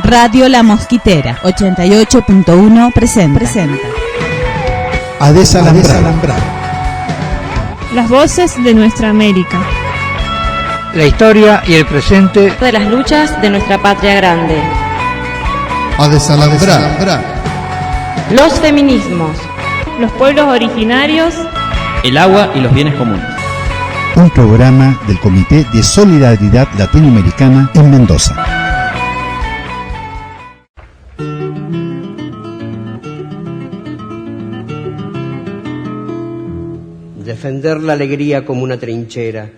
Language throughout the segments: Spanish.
Radio La Mosquitera 88.1 presenta A desalambrar. Las voces de nuestra América. La historia y el presente de las luchas de nuestra patria grande. A desalambrar. Los feminismos. Los pueblos originarios. El agua y los bienes comunes. Un programa del Comité de Solidaridad Latinoamericana en Mendoza. Defender la alegría como una trinchera,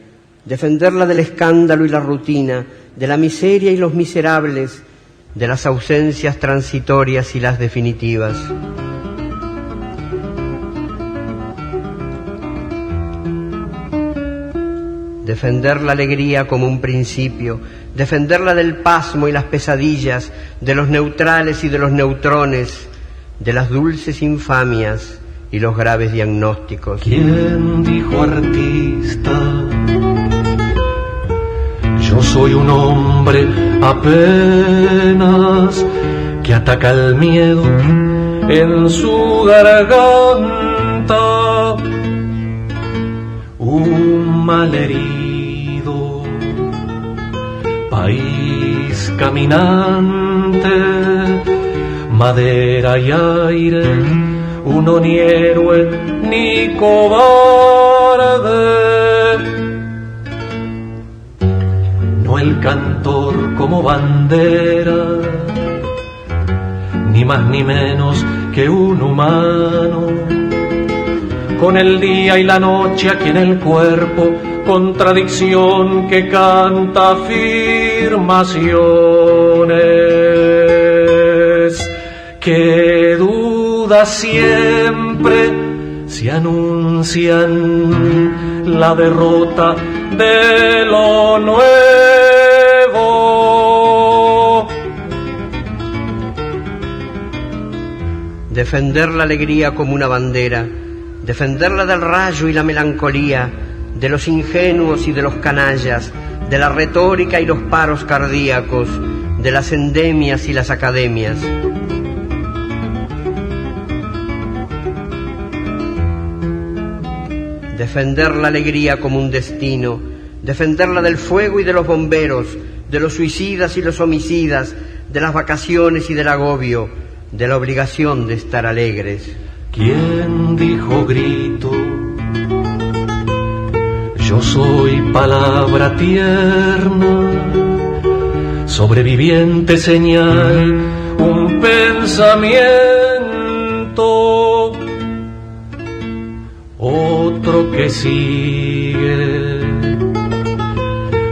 defenderla del escándalo y la rutina, de la miseria y los miserables, de las ausencias transitorias y las definitivas. Defender la alegría como un principio, defenderla del pasmo y las pesadillas, de los neutrales y de los neutrones, de las dulces infamias y los graves diagnósticos. ¿Quién dijo artista? Yo soy un hombre apenas que ataca el miedo en su garganta, un malherido país caminante, madera y aire, uno ni héroe ni cobarde, no el cantor como bandera, ni más ni menos que un humano, con el día y la noche aquí en el cuerpo, contradicción que canta afirmaciones, que dudas siempre se anuncian la derrota de lo nuevo. Defender la alegría como una bandera, defenderla del rayo y la melancolía, de los ingenuos y de los canallas, de la retórica y los paros cardíacos, de las endemias y las academias. Defender la alegría como un destino, defenderla del fuego y de los bomberos, de los suicidas y los homicidas, de las vacaciones y del agobio, de la obligación de estar alegres. ¿Quién dijo grito? Yo soy palabra tierna, sobreviviente señal, un pensamiento, otro que sigue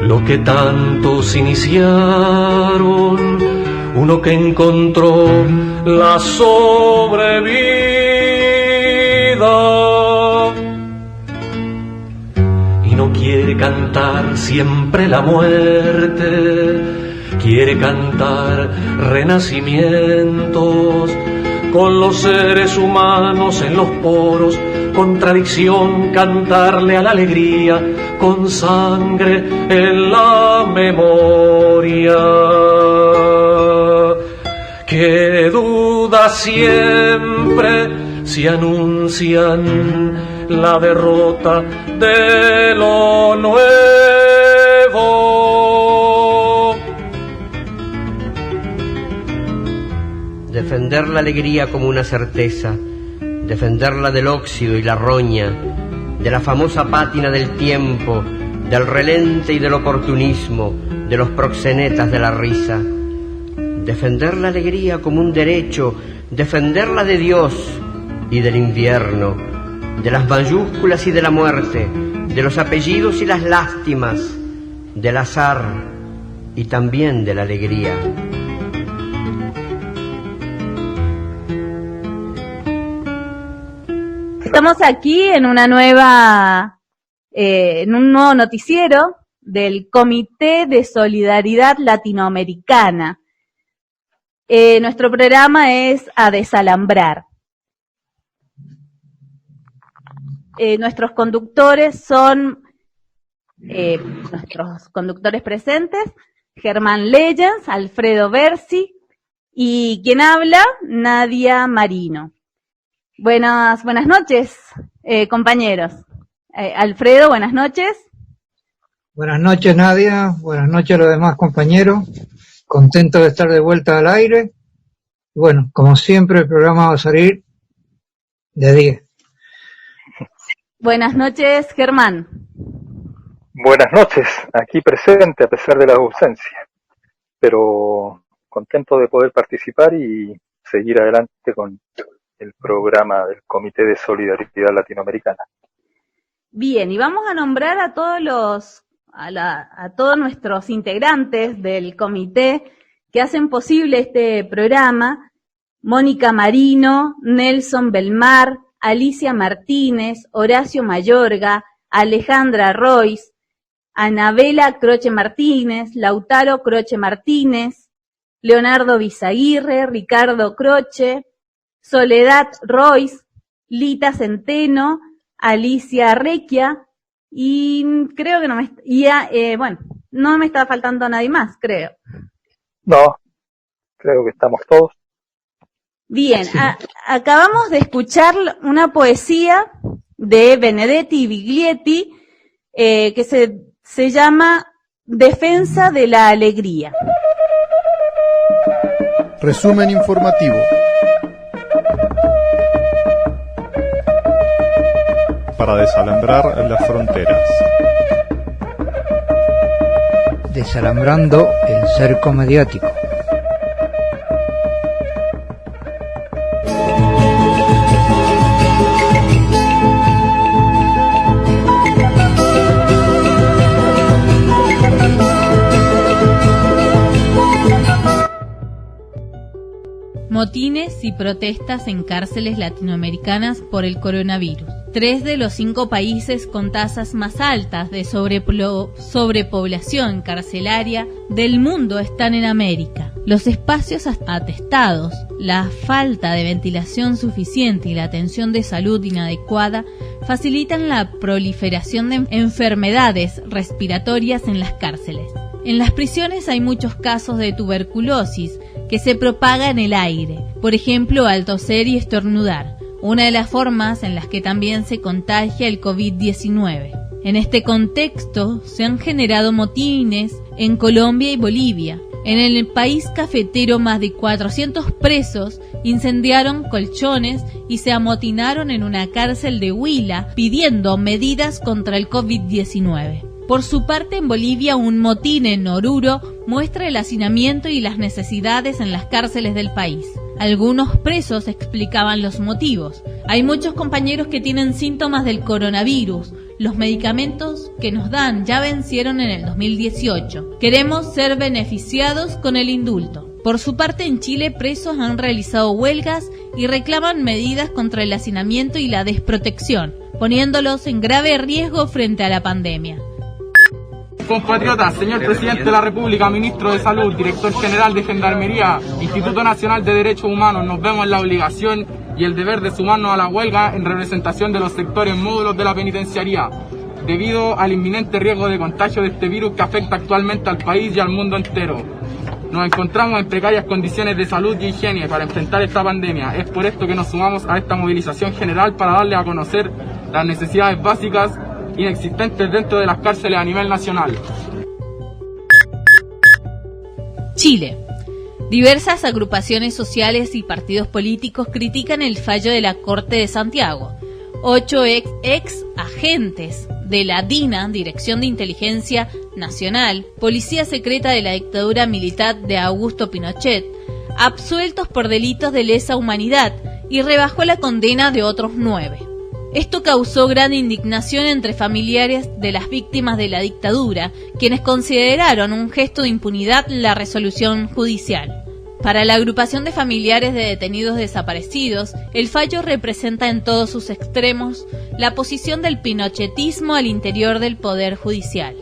lo que tantos iniciaron, uno que encontró la sobrevida y no quiere cantar siempre la muerte, quiere cantar renacimientos con los seres humanos en los poros, contradicción, cantarle a la alegría con sangre en la memoria, que duda siempre se anuncian la derrota de lo nuevo. Defender la alegría como una certeza, defenderla del óxido y la roña, de la famosa pátina del tiempo, del relente y del oportunismo, de los proxenetas de la risa. Defender la alegría como un derecho, defenderla de Dios y del invierno, de las mayúsculas y de la muerte, de los apellidos y las lástimas, del azar y también de la alegría. Estamos aquí en una nueva, en un nuevo noticiero del Comité de Solidaridad Latinoamericana. Nuestro programa es A Desalambrar. Nuestros conductores son nuestros conductores presentes: Germán Leyens, Alfredo Bersi, Y quien habla, Nadia Marino. Buenas noches, compañeros. Alfredo, buenas noches. Buenas noches, Nadia. Buenas noches a los demás compañeros. Contento de estar de vuelta al aire. Bueno, como siempre, el programa va a salir de 10. Buenas noches, Germán. Buenas noches, aquí presente a pesar de la ausencia, pero contento de poder participar y seguir adelante con el programa del Comité de Solidaridad Latinoamericana. Bien, y vamos a nombrar a todos nuestros integrantes del comité que hacen posible este programa: Mónica Marino, Nelson Belmar, Alicia Martínez, Horacio Mayorga, Alejandra Royce, Anabela Croce Martínez, Lautaro Croce Martínez, Leonardo Bizaguirre, Ricardo Croce, Soledad Royce, Lita Centeno, Alicia Requia, y creo que no me está faltando nadie más, creo. No, creo que estamos todos. Bien, acabamos de escuchar una poesía de Benedetti Biglietti que se llama Defensa de la Alegría. Resumen informativo. Para desalambrar las fronteras. Desalambrando el cerco mediático. Motines y protestas en cárceles latinoamericanas por el coronavirus. 3 de los 5 países con tasas más altas de sobrepoblación carcelaria del mundo están en América. Los espacios atestados, la falta de ventilación suficiente y la atención de salud inadecuada facilitan la proliferación de enfermedades respiratorias en las cárceles. En las prisiones hay muchos casos de tuberculosis que se propaga en el aire, por ejemplo al toser y estornudar, una de las formas en las que también se contagia el COVID-19. En este contexto se han generado motines en Colombia y Bolivia. En el país cafetero, más de 400 presos incendiaron colchones y se amotinaron en una cárcel de Huila pidiendo medidas contra el COVID-19. Por su parte, en Bolivia, un motín en Oruro muestra el hacinamiento y las necesidades en las cárceles del país. Algunos presos explicaban los motivos. Hay muchos compañeros que tienen síntomas del coronavirus. Los medicamentos que nos dan ya vencieron en el 2018. Queremos ser beneficiados con el indulto. Por su parte, en Chile, presos han realizado huelgas y reclaman medidas contra el hacinamiento y la desprotección, poniéndolos en grave riesgo frente a la pandemia. Compatriotas, señor Presidente de la República, Ministro de Salud, Director General de Gendarmería, Instituto Nacional de Derechos Humanos, nos vemos en la obligación y el deber de sumarnos a la huelga en representación de los sectores módulos de la penitenciaría, debido al inminente riesgo de contagio de este virus que afecta actualmente al país y al mundo entero. Nos encontramos en precarias condiciones de salud y higiene para enfrentar esta pandemia. Es por esto que nos sumamos a esta movilización general para darle a conocer las necesidades básicas inexistentes dentro de las cárceles a nivel nacional. Chile. Diversas agrupaciones sociales y partidos políticos critican el fallo de la Corte de Santiago. 8 ex agentes de la DINA, Dirección de Inteligencia Nacional, policía secreta de la dictadura militar de Augusto Pinochet, absueltos por delitos de lesa humanidad, y rebajó la condena de otros 9. Esto causó gran indignación entre familiares de las víctimas de la dictadura, quienes consideraron un gesto de impunidad la resolución judicial. Para la agrupación de familiares de detenidos desaparecidos, el fallo representa en todos sus extremos la posición del pinochetismo al interior del Poder Judicial.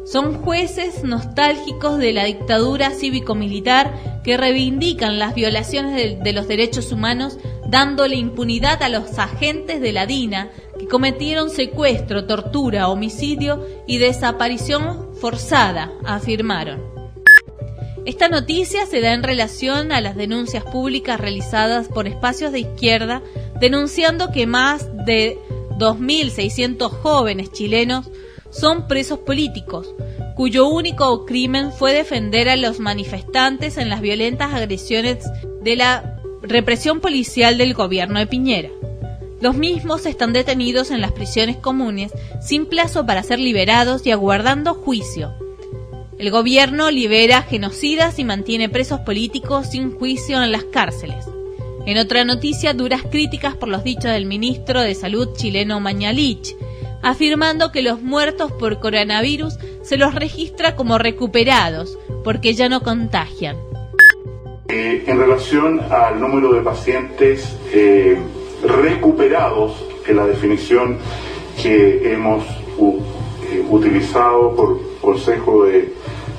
Son jueces nostálgicos de la dictadura cívico-militar que reivindican las violaciones de los derechos humanos, dándole impunidad a los agentes de la DINA que cometieron secuestro, tortura, homicidio y desaparición forzada, afirmaron. Esta noticia se da en relación a las denuncias públicas realizadas por espacios de izquierda denunciando que más de 2.600 jóvenes chilenos son presos políticos, cuyo único crimen fue defender a los manifestantes en las violentas agresiones de la represión policial del gobierno de Piñera. Los mismos están detenidos en las prisiones comunes sin plazo para ser liberados y aguardando juicio. El gobierno libera genocidas y mantiene presos políticos sin juicio en las cárceles. En otra noticia, duras críticas por los dichos del ministro de Salud chileno Mañalich, afirmando que los muertos por coronavirus se los registra como recuperados, porque ya no contagian. En relación al número de pacientes recuperados, en la definición que hemos utilizado por Consejo de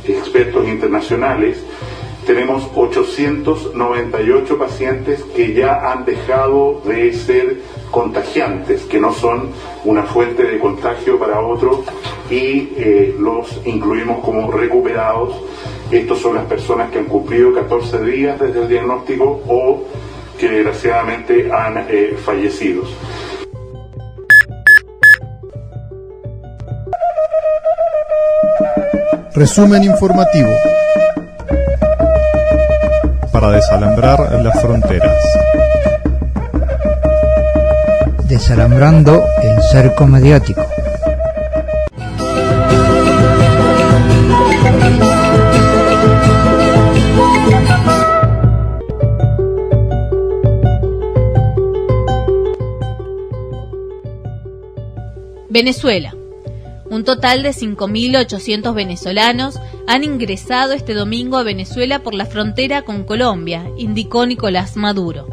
Expertos Internacionales, tenemos 898 pacientes que ya han dejado de ser contagiantes, que no son una fuente de contagio para otros, y los incluimos como recuperados. Estos son las personas que han cumplido 14 días desde el diagnóstico o que desgraciadamente han fallecido. Resumen informativo para desalambrar las fronteras. Desalambrando el cerco mediático. Venezuela. Un total de 5.800 venezolanos han ingresado este domingo a Venezuela por la frontera con Colombia, indicó Nicolás Maduro.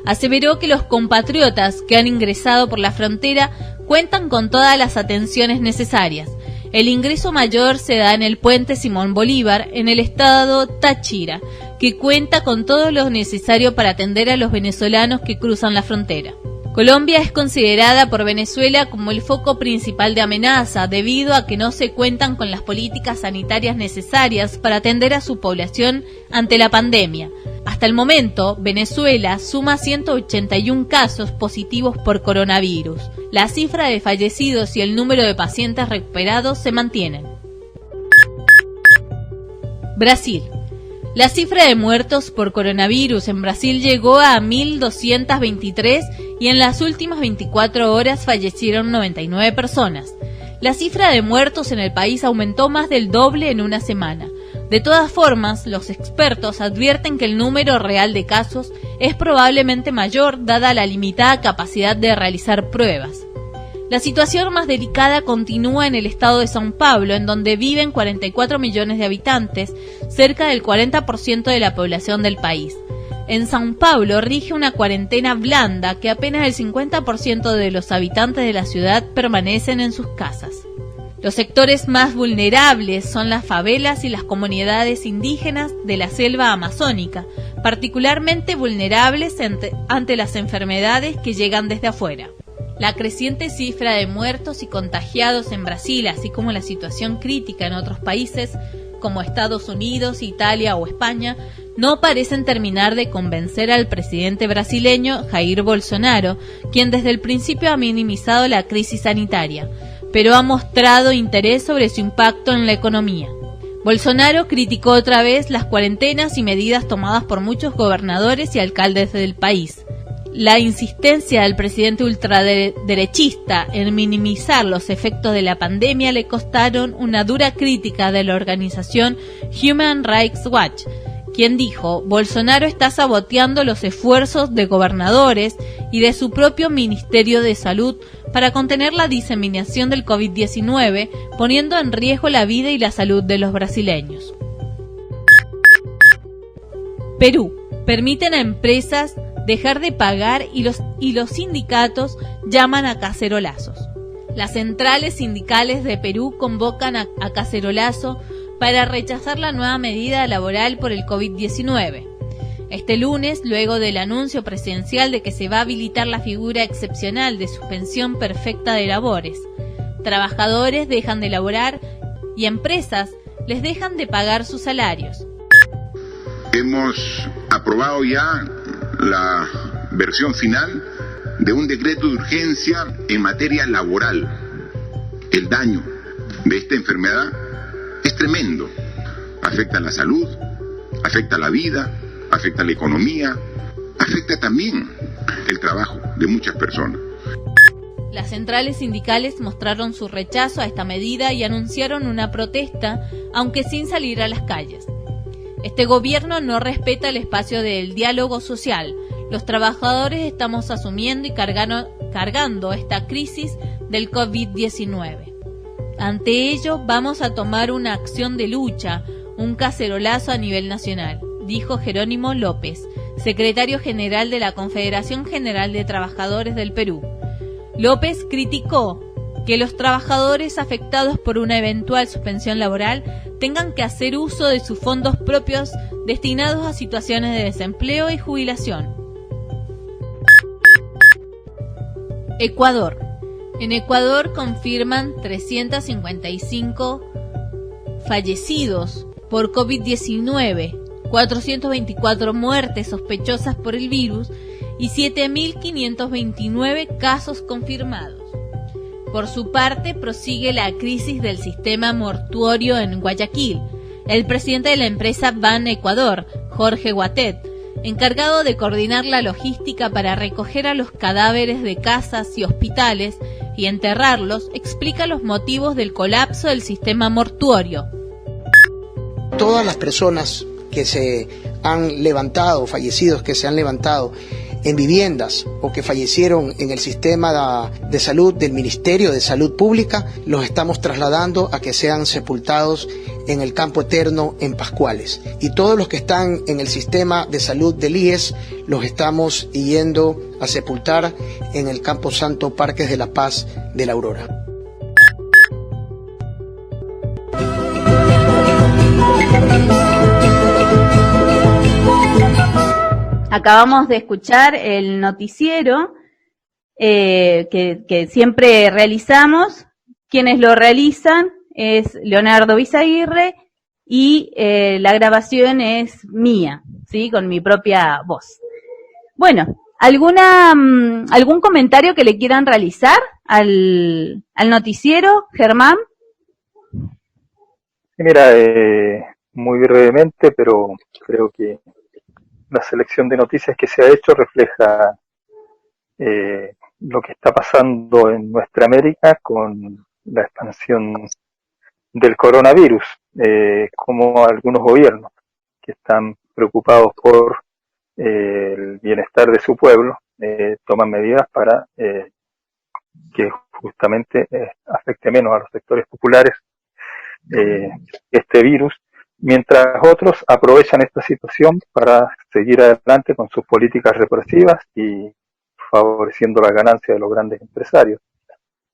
Aseveró que los compatriotas que han ingresado por la frontera cuentan con todas las atenciones necesarias. El ingreso mayor se da en el puente Simón Bolívar, en el estado Táchira, que cuenta con todo lo necesario para atender a los venezolanos que cruzan la frontera. Colombia es considerada por Venezuela como el foco principal de amenaza debido a que no se cuentan con las políticas sanitarias necesarias para atender a su población ante la pandemia. Hasta el momento, Venezuela suma 181 casos positivos por coronavirus. La cifra de fallecidos y el número de pacientes recuperados se mantienen. Brasil. La cifra de muertos por coronavirus en Brasil llegó a 1.223 y en las últimas 24 horas fallecieron 99 personas. La cifra de muertos en el país aumentó más del doble en una semana. De todas formas, los expertos advierten que el número real de casos es probablemente mayor dada la limitada capacidad de realizar pruebas. La situación más delicada continúa en el estado de São Paulo, en donde viven 44 millones de habitantes, cerca del 40% de la población del país. En São Paulo rige una cuarentena blanda que apenas el 50% de los habitantes de la ciudad permanecen en sus casas. Los sectores más vulnerables son las favelas y las comunidades indígenas de la selva amazónica, particularmente vulnerables ante las enfermedades que llegan desde afuera. La creciente cifra de muertos y contagiados en Brasil, así como la situación crítica en otros países como Estados Unidos, Italia o España, no parecen terminar de convencer al presidente brasileño Jair Bolsonaro, quien desde el principio ha minimizado la crisis sanitaria, pero ha mostrado interés sobre su impacto en la economía. Bolsonaro criticó otra vez las cuarentenas y medidas tomadas por muchos gobernadores y alcaldes del país. La insistencia del presidente ultraderechista en minimizar los efectos de la pandemia le costaron una dura crítica de la organización Human Rights Watch, quien dijo: Bolsonaro está saboteando los esfuerzos de gobernadores y de su propio Ministerio de Salud para contener la diseminación del COVID-19, poniendo en riesgo la vida y la salud de los brasileños. Perú. Permiten a empresas dejar de pagar y los sindicatos llaman a cacerolazos. Las centrales sindicales de Perú convocan a cacerolazo para rechazar la nueva medida laboral por el COVID-19. Este lunes, luego del anuncio presidencial de que se va a habilitar la figura excepcional de suspensión perfecta de labores, trabajadores dejan de laborar y empresas les dejan de pagar sus salarios. hemos aprobado ya la versión final de un decreto de urgencia en materia laboral. El daño de esta enfermedad es tremendo. Afecta a la salud, afecta a la vida, afecta a la economía, afecta también el trabajo de muchas personas. Las centrales sindicales mostraron su rechazo a esta medida y anunciaron una protesta, aunque sin salir a las calles. Este gobierno no respeta el espacio del diálogo social. Los trabajadores estamos asumiendo y cargando esta crisis del COVID-19. Ante ello, vamos a tomar una acción de lucha, un cacerolazo a nivel nacional, dijo Jerónimo López, secretario general de la Confederación General de Trabajadores del Perú. López criticó que los trabajadores afectados por una eventual suspensión laboral tengan que hacer uso de sus fondos propios destinados a situaciones de desempleo y jubilación. Ecuador. En Ecuador confirman 355 fallecidos por COVID-19, 424 muertes sospechosas por el virus y 7.529 casos confirmados. Por su parte, prosigue la crisis del sistema mortuorio en Guayaquil. El presidente de la empresa Ban Ecuador, Jorge Guatet, encargado de coordinar la logística para recoger a los cadáveres de casas y hospitales y enterrarlos, explica los motivos del colapso del sistema mortuorio. Todas las personas que se han levantado, fallecidos que se han levantado en viviendas o que fallecieron en el sistema de salud del Ministerio de Salud Pública, los estamos trasladando a que sean sepultados en el Campo Eterno en Pascuales. Y todos los que están en el sistema de salud del IES los estamos yendo a sepultar en el Campo Santo Parques de la Paz de la Aurora. Acabamos de escuchar el noticiero que siempre realizamos. Quienes lo realizan es Leonardo Bisaguirre y la grabación es mía, ¿sí? Con mi propia voz. Bueno, ¿algún comentario que le quieran realizar al noticiero, Germán? Mira, muy brevemente, pero creo que la selección de noticias que se ha hecho refleja lo que está pasando en nuestra América con la expansión del coronavirus, como algunos gobiernos que están preocupados por el bienestar de su pueblo toman medidas para que justamente afecte menos a los sectores populares este virus, mientras otros aprovechan esta situación para seguir adelante con sus políticas represivas y favoreciendo la ganancia de los grandes empresarios,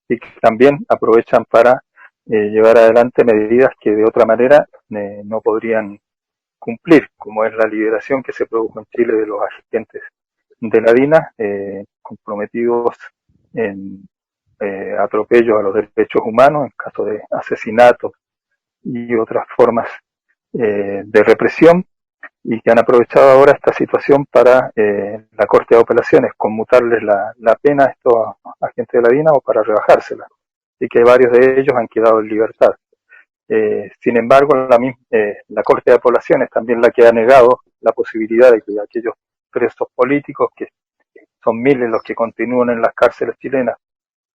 y que también aprovechan para llevar adelante medidas que de otra manera no podrían cumplir, como es la liberación que se produjo en Chile de los agentes de la DINA comprometidos en atropellos a los derechos humanos en caso de asesinatos y otras formas de represión, y que han aprovechado ahora esta situación para la Corte de Apelaciones conmutarles la pena a estos agentes de la DINA o para rebajársela, y que varios de ellos han quedado en libertad. Sin embargo, la Corte de Apelaciones también la que ha negado la posibilidad de que aquellos presos políticos, que son miles los que continúan en las cárceles chilenas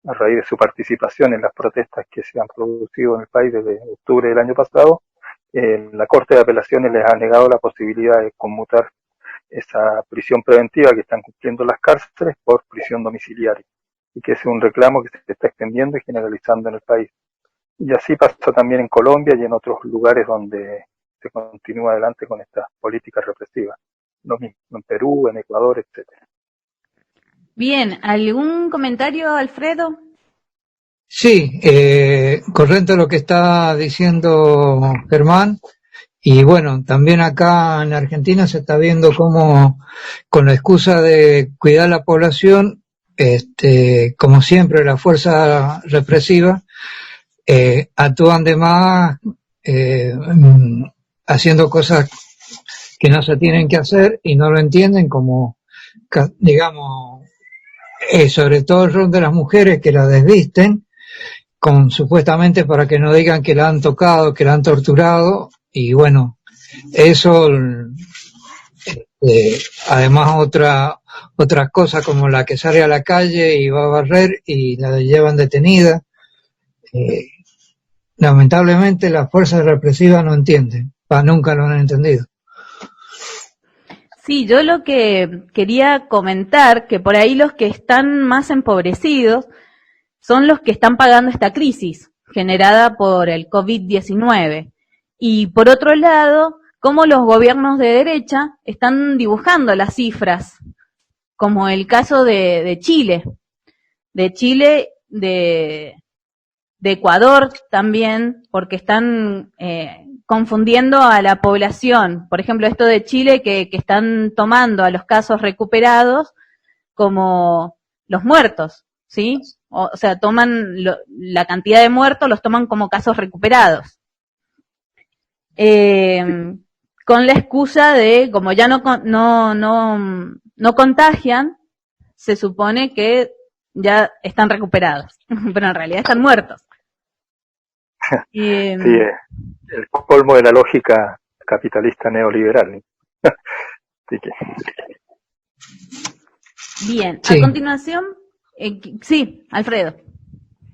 a raíz de su participación en las protestas que se han producido en el país desde octubre del año pasado, la Corte de Apelaciones les ha negado la posibilidad de conmutar esa prisión preventiva que están cumpliendo las cárceles por prisión domiciliaria, y que es un reclamo que se está extendiendo y generalizando en el país. Y así pasa también en Colombia y en otros lugares donde se continúa adelante con estas políticas represivas. Lo mismo en Perú, en Ecuador, etcétera. Bien, ¿algún comentario, Alfredo? Sí, correcto lo que está diciendo Germán. Y bueno, también acá en Argentina se está viendo cómo, con la excusa de cuidar la población, como siempre, la fuerza represiva actúan de más, haciendo cosas que no se tienen que hacer y no lo entienden como, digamos, sobre todo el rol de las mujeres que la desvisten, supuestamente para que no digan que la han tocado, que la han torturado, y bueno, eso, además otra cosa como la que sale a la calle y va a barrer y la llevan detenida. Lamentablemente las fuerzas represivas no entienden, nunca lo han entendido. Sí, yo lo que quería comentar, que por ahí los que están más empobrecidos son los que están pagando esta crisis generada por el COVID-19. Y por otro lado, cómo los gobiernos de derecha están dibujando las cifras, como el caso de Chile, de Ecuador también, porque están confundiendo a la población. Por ejemplo, esto de Chile, que están tomando a los casos recuperados como los muertos, ¿sí? O sea, toman la cantidad de muertos, los toman como casos recuperados. Con la excusa de, como ya no contagian, se supone que ya están recuperados, pero en realidad están muertos. Sí, el colmo de la lógica capitalista neoliberal. Así que... Bien, sí. A continuación, sí, Alfredo.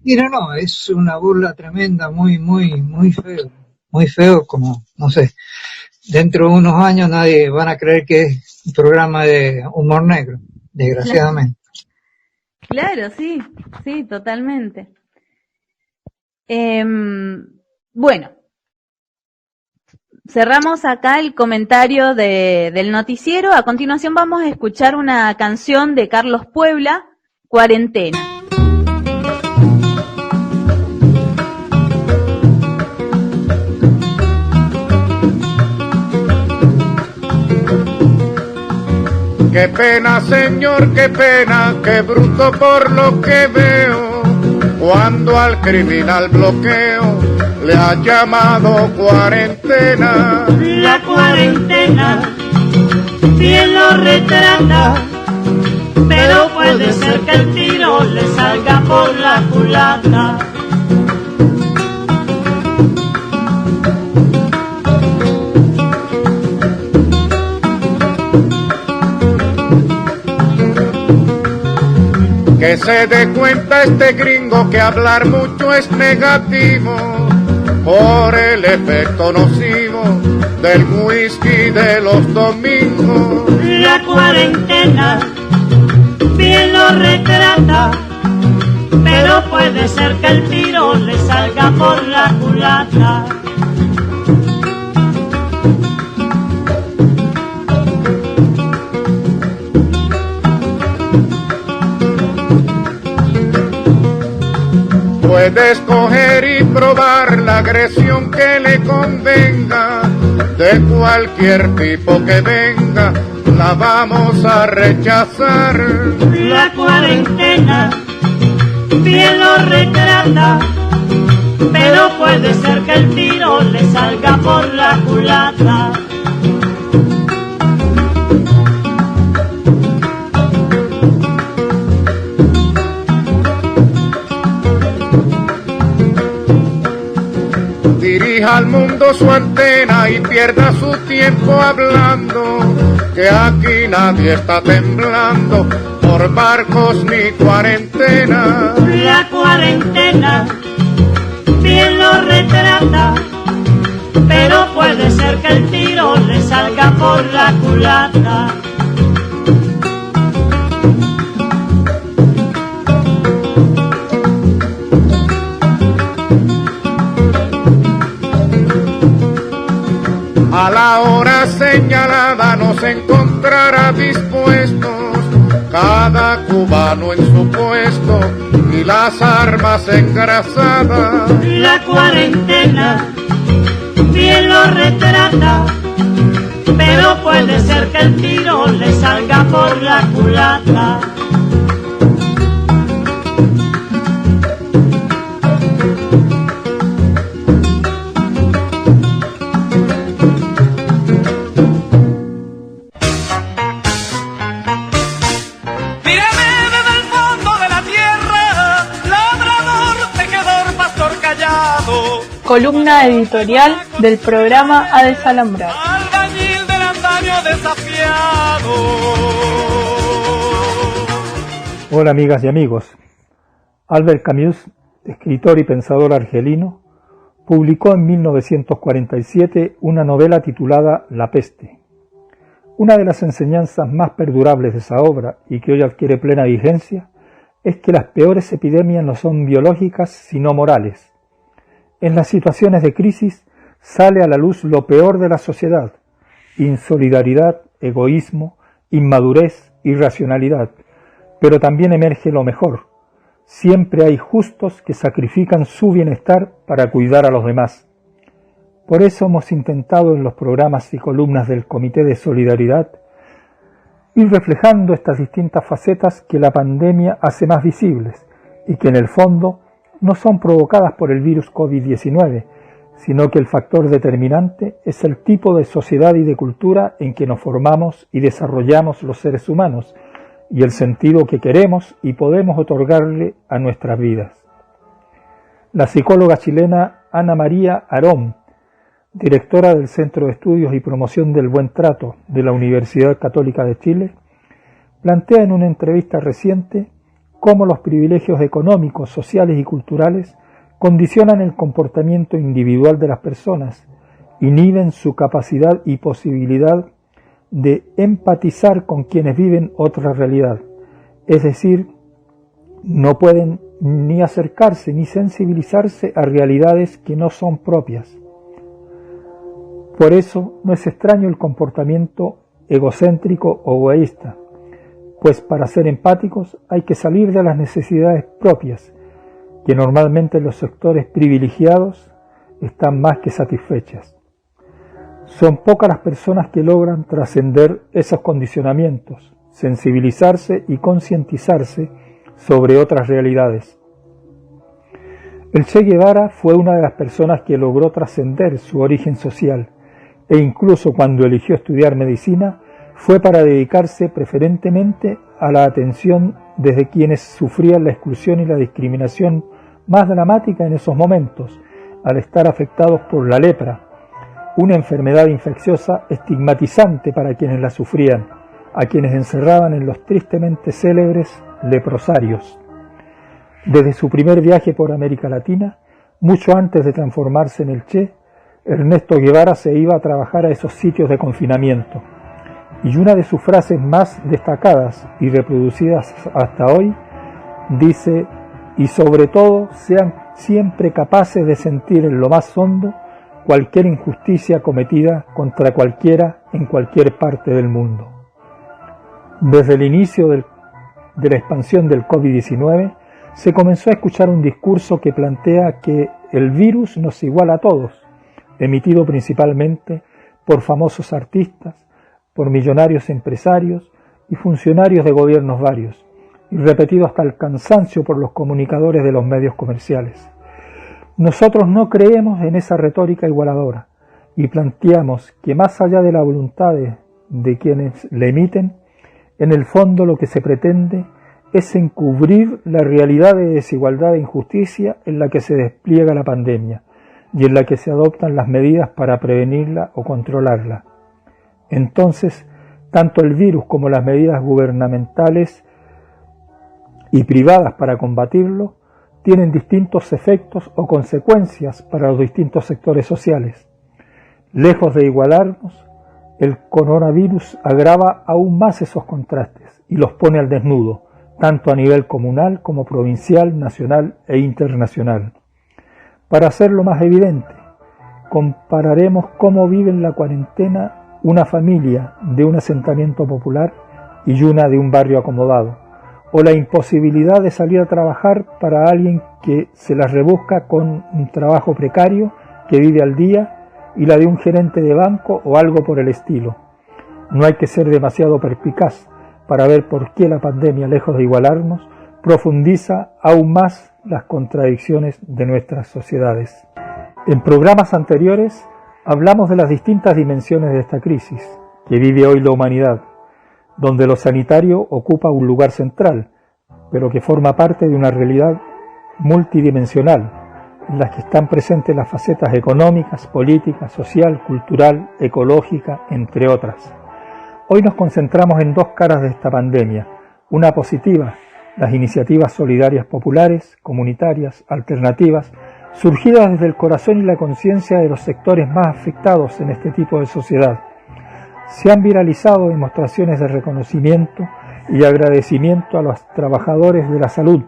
Y no, es una burla tremenda, muy feo, como, no sé, dentro de unos años nadie van a creer que es un programa de humor negro, desgraciadamente. Claro, sí, totalmente. Bueno, cerramos acá el comentario del noticiero. A continuación vamos a escuchar una canción de Carlos Puebla, Cuarentena. Qué pena, señor, qué pena, qué bruto por lo que veo, cuando al criminal bloqueo le ha llamado cuarentena. La cuarentena bien lo retrata, pero puede ser que el tiro le salga por la culata. Que se dé cuenta este gringo que hablar mucho es negativo por el efecto nocivo del whisky de los domingos. La cuarentena bien lo retrata, pero puede ser que el tiro le salga por la culata. Puede escoger y probar la agresión que le convenga, de cualquier tipo que venga, la vamos a rechazar. La cuarentena bien lo retrata, pero puede ser que el tiro le salga por la culata. Dirija al mundo su antena y pierda su tiempo hablando, que aquí nadie está temblando por barcos ni cuarentena. La cuarentena bien lo retrata, pero puede ser que el tiro le salga por la culata. A la hora señalada nos encontrará dispuestos, cada cubano en su puesto y las armas engrasadas. La cuarentena bien lo retrata, pero puede ser que el tiro le salga por la culata. columna editorial del programa A Desalambrar. Albañil del antaño desafiado. Hola amigas y amigos. Albert Camus, escritor y pensador argelino, publicó en 1947 una novela titulada La peste. Una de las enseñanzas más perdurables de esa obra, y que hoy adquiere plena vigencia, es que las peores epidemias no son biológicas sino morales. En las situaciones de crisis sale a la luz lo peor de la sociedad: insolidaridad, egoísmo, inmadurez, irracionalidad, pero también emerge lo mejor. Siempre hay justos que sacrifican su bienestar para cuidar a los demás. Por eso hemos intentado en los programas y columnas del Comité de Solidaridad ir reflejando estas distintas facetas que la pandemia hace más visibles y que en el fondo no son provocadas por el virus COVID-19, sino que el factor determinante es el tipo de sociedad y de cultura en que nos formamos y desarrollamos los seres humanos, y el sentido que queremos y podemos otorgarle a nuestras vidas. La psicóloga chilena Ana María Arón, directora del Centro de Estudios y Promoción del Buen Trato de la Universidad Católica de Chile, plantea en una entrevista reciente cómo los privilegios económicos, sociales y culturales condicionan el comportamiento individual de las personas, inhiben su capacidad y posibilidad de empatizar con quienes viven otra realidad, es decir, no pueden ni acercarse ni sensibilizarse a realidades que no son propias. Por eso no es extraño el comportamiento egocéntrico o egoísta, pues para ser empáticos hay que salir de las necesidades propias, que normalmente en los sectores privilegiados están más que satisfechas. Son pocas las personas que logran trascender esos condicionamientos, sensibilizarse y concientizarse sobre otras realidades. El Che Guevara fue una de las personas que logró trascender su origen social, e incluso cuando eligió estudiar medicina fue para dedicarse preferentemente a la atención desde quienes sufrían la exclusión y la discriminación más dramática en esos momentos, al estar afectados por la lepra, una enfermedad infecciosa estigmatizante para quienes la sufrían, a quienes encerraban en los tristemente célebres leprosarios. Desde su primer viaje por América Latina, mucho antes de transformarse en el Che, Ernesto Guevara se iba a trabajar a esos sitios de confinamiento, y una de sus frases más destacadas y reproducidas hasta hoy dice: y sobre todo sean siempre capaces de sentir en lo más hondo cualquier injusticia cometida contra cualquiera en cualquier parte del mundo. Desde el inicio de la expansión del COVID-19 se comenzó a escuchar un discurso que plantea que el virus nos iguala a todos, emitido principalmente por famosos artistas, por millonarios empresarios y funcionarios de gobiernos varios, y repetido hasta el cansancio por los comunicadores de los medios comerciales. Nosotros no creemos en esa retórica igualadora y planteamos que más allá de la voluntad de quienes la emiten, en el fondo lo que se pretende es encubrir la realidad de desigualdad e injusticia en la que se despliega la pandemia y en la que se adoptan las medidas para prevenirla o controlarla. Entonces, tanto el virus como las medidas gubernamentales y privadas para combatirlo tienen distintos efectos o consecuencias para los distintos sectores sociales. Lejos de igualarnos, el coronavirus agrava aún más esos contrastes y los pone al desnudo, tanto a nivel comunal como provincial, nacional e internacional. Para hacerlo más evidente, compararemos cómo vive en la cuarentena una familia de un asentamiento popular y una de un barrio acomodado, o la imposibilidad de salir a trabajar para alguien que se las rebusca con un trabajo precario, que vive al día, y la de un gerente de banco o algo por el estilo. No hay que ser demasiado perspicaz para ver por qué la pandemia, lejos de igualarnos, profundiza aún más las contradicciones de nuestras sociedades. En programas anteriores hablamos de las distintas dimensiones de esta crisis que vive hoy la humanidad, donde lo sanitario ocupa un lugar central, pero que forma parte de una realidad multidimensional, en las que están presentes las facetas económicas, políticas, social, cultural, ecológica, entre otras. Hoy nos concentramos en dos caras de esta pandemia, una positiva, las iniciativas solidarias populares, comunitarias, alternativas, surgidas desde el corazón y la conciencia de los sectores más afectados en este tipo de sociedad. Se han viralizado demostraciones de reconocimiento y agradecimiento a los trabajadores de la salud,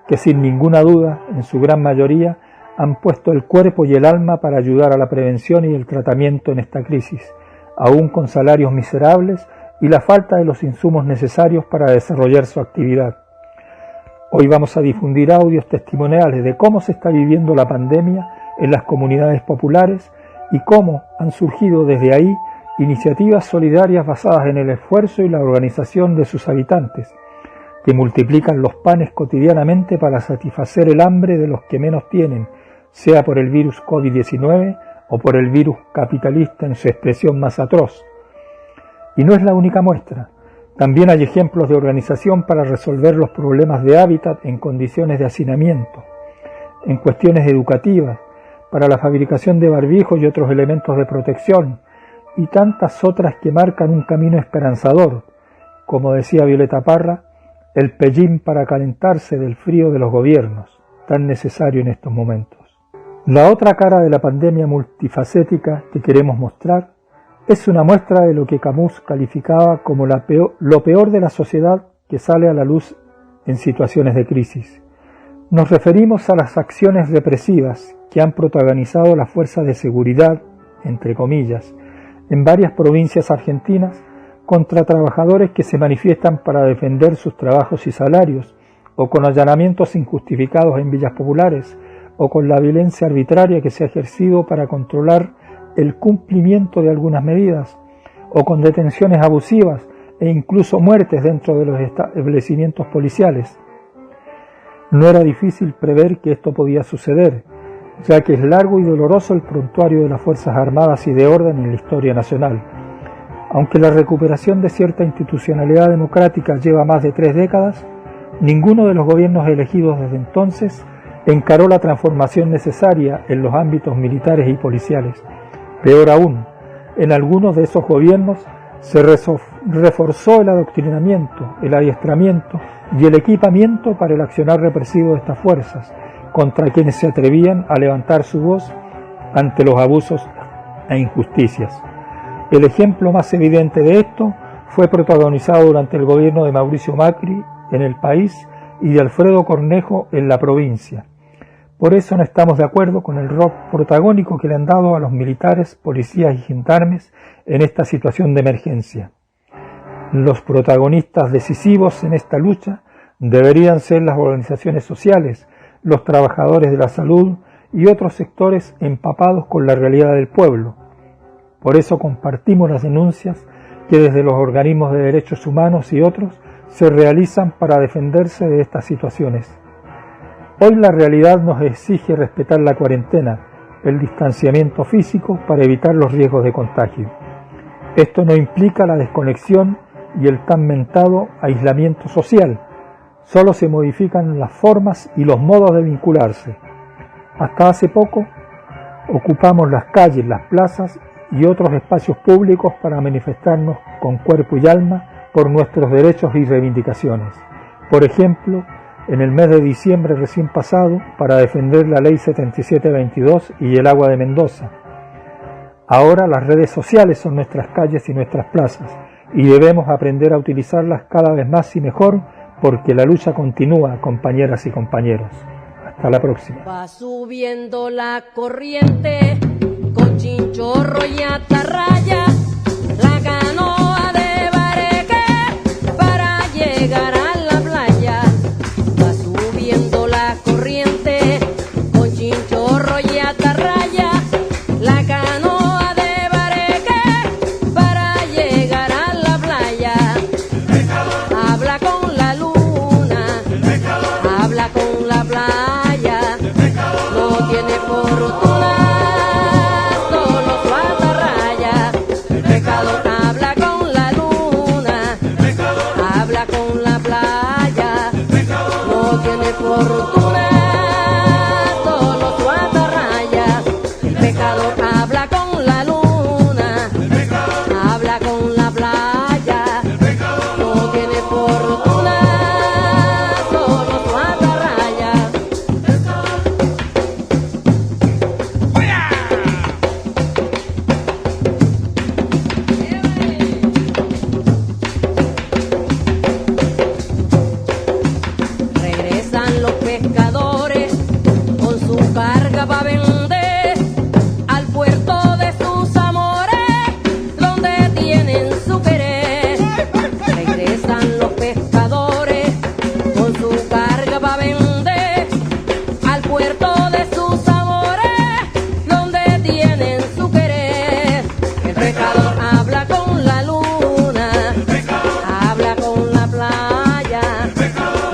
que sin ninguna duda, en su gran mayoría, han puesto el cuerpo y el alma para ayudar a la prevención y el tratamiento en esta crisis, aún con salarios miserables y la falta de los insumos necesarios para desarrollar su actividad. Hoy vamos a difundir audios testimoniales de cómo se está viviendo la pandemia en las comunidades populares y cómo han surgido desde ahí iniciativas solidarias basadas en el esfuerzo y la organización de sus habitantes, que multiplican los panes cotidianamente para satisfacer el hambre de los que menos tienen, sea por el virus COVID-19 o por el virus capitalista en su expresión más atroz. Y no es la única muestra. También hay ejemplos de organización para resolver los problemas de hábitat en condiciones de hacinamiento, en cuestiones educativas, para la fabricación de barbijos y otros elementos de protección, y tantas otras que marcan un camino esperanzador, como decía Violeta Parra, el pellín para calentarse del frío de los gobiernos, tan necesario en estos momentos. La otra cara de la pandemia multifacética que queremos mostrar es una muestra de lo que Camus calificaba como lo peor de la sociedad que sale a la luz en situaciones de crisis. Nos referimos a las acciones represivas que han protagonizado las fuerzas de seguridad, entre comillas, en varias provincias argentinas contra trabajadores que se manifiestan para defender sus trabajos y salarios, o con allanamientos injustificados en villas populares, o con la violencia arbitraria que se ha ejercido para controlar el cumplimiento de algunas medidas, o con detenciones abusivas e incluso muertes dentro de los establecimientos policiales. No era difícil prever que esto podía suceder, ya que es largo y doloroso el prontuario de las Fuerzas Armadas y de Orden en la historia nacional. Aunque la recuperación de cierta institucionalidad democrática lleva más de 3 décadas, ninguno de los gobiernos elegidos desde entonces encaró la transformación necesaria en los ámbitos militares y policiales. Peor aún, en algunos de esos gobiernos se reforzó el adoctrinamiento, el adiestramiento y el equipamiento para el accionar represivo de estas fuerzas, contra quienes se atrevían a levantar su voz ante los abusos e injusticias. El ejemplo más evidente de esto fue protagonizado durante el gobierno de Mauricio Macri en el país y de Alfredo Cornejo en la provincia. Por eso no estamos de acuerdo con el rol protagónico que le han dado a los militares, policías y gendarmes en esta situación de emergencia. Los protagonistas decisivos en esta lucha deberían ser las organizaciones sociales, los trabajadores de la salud y otros sectores empapados con la realidad del pueblo. Por eso compartimos las denuncias que desde los organismos de derechos humanos y otros se realizan para defenderse de estas situaciones. Hoy la realidad nos exige respetar la cuarentena, el distanciamiento físico para evitar los riesgos de contagio. Esto no implica la desconexión y el tan mentado aislamiento social. Solo se modifican las formas y los modos de vincularse. Hasta hace poco ocupamos las calles, las plazas y otros espacios públicos para manifestarnos con cuerpo y alma por nuestros derechos y reivindicaciones. Por ejemplo, en el mes de diciembre recién pasado, para defender la Ley 7722 y el agua de Mendoza. Ahora las redes sociales son nuestras calles y nuestras plazas, y debemos aprender a utilizarlas cada vez más y mejor, porque la lucha continúa, compañeras y compañeros. Hasta la próxima. Va subiendo la corriente con chinchorro y atarraya, la canoa de Bareque para llegar a la playa. Va subiendo la corriente con chinchorro y atarraya, la canoa de Bareque para llegar a la playa. Habla con la luna, habla con la playa, no tiene fortuna, solo su atarraya. pecador habla con la luna, habla con la playa,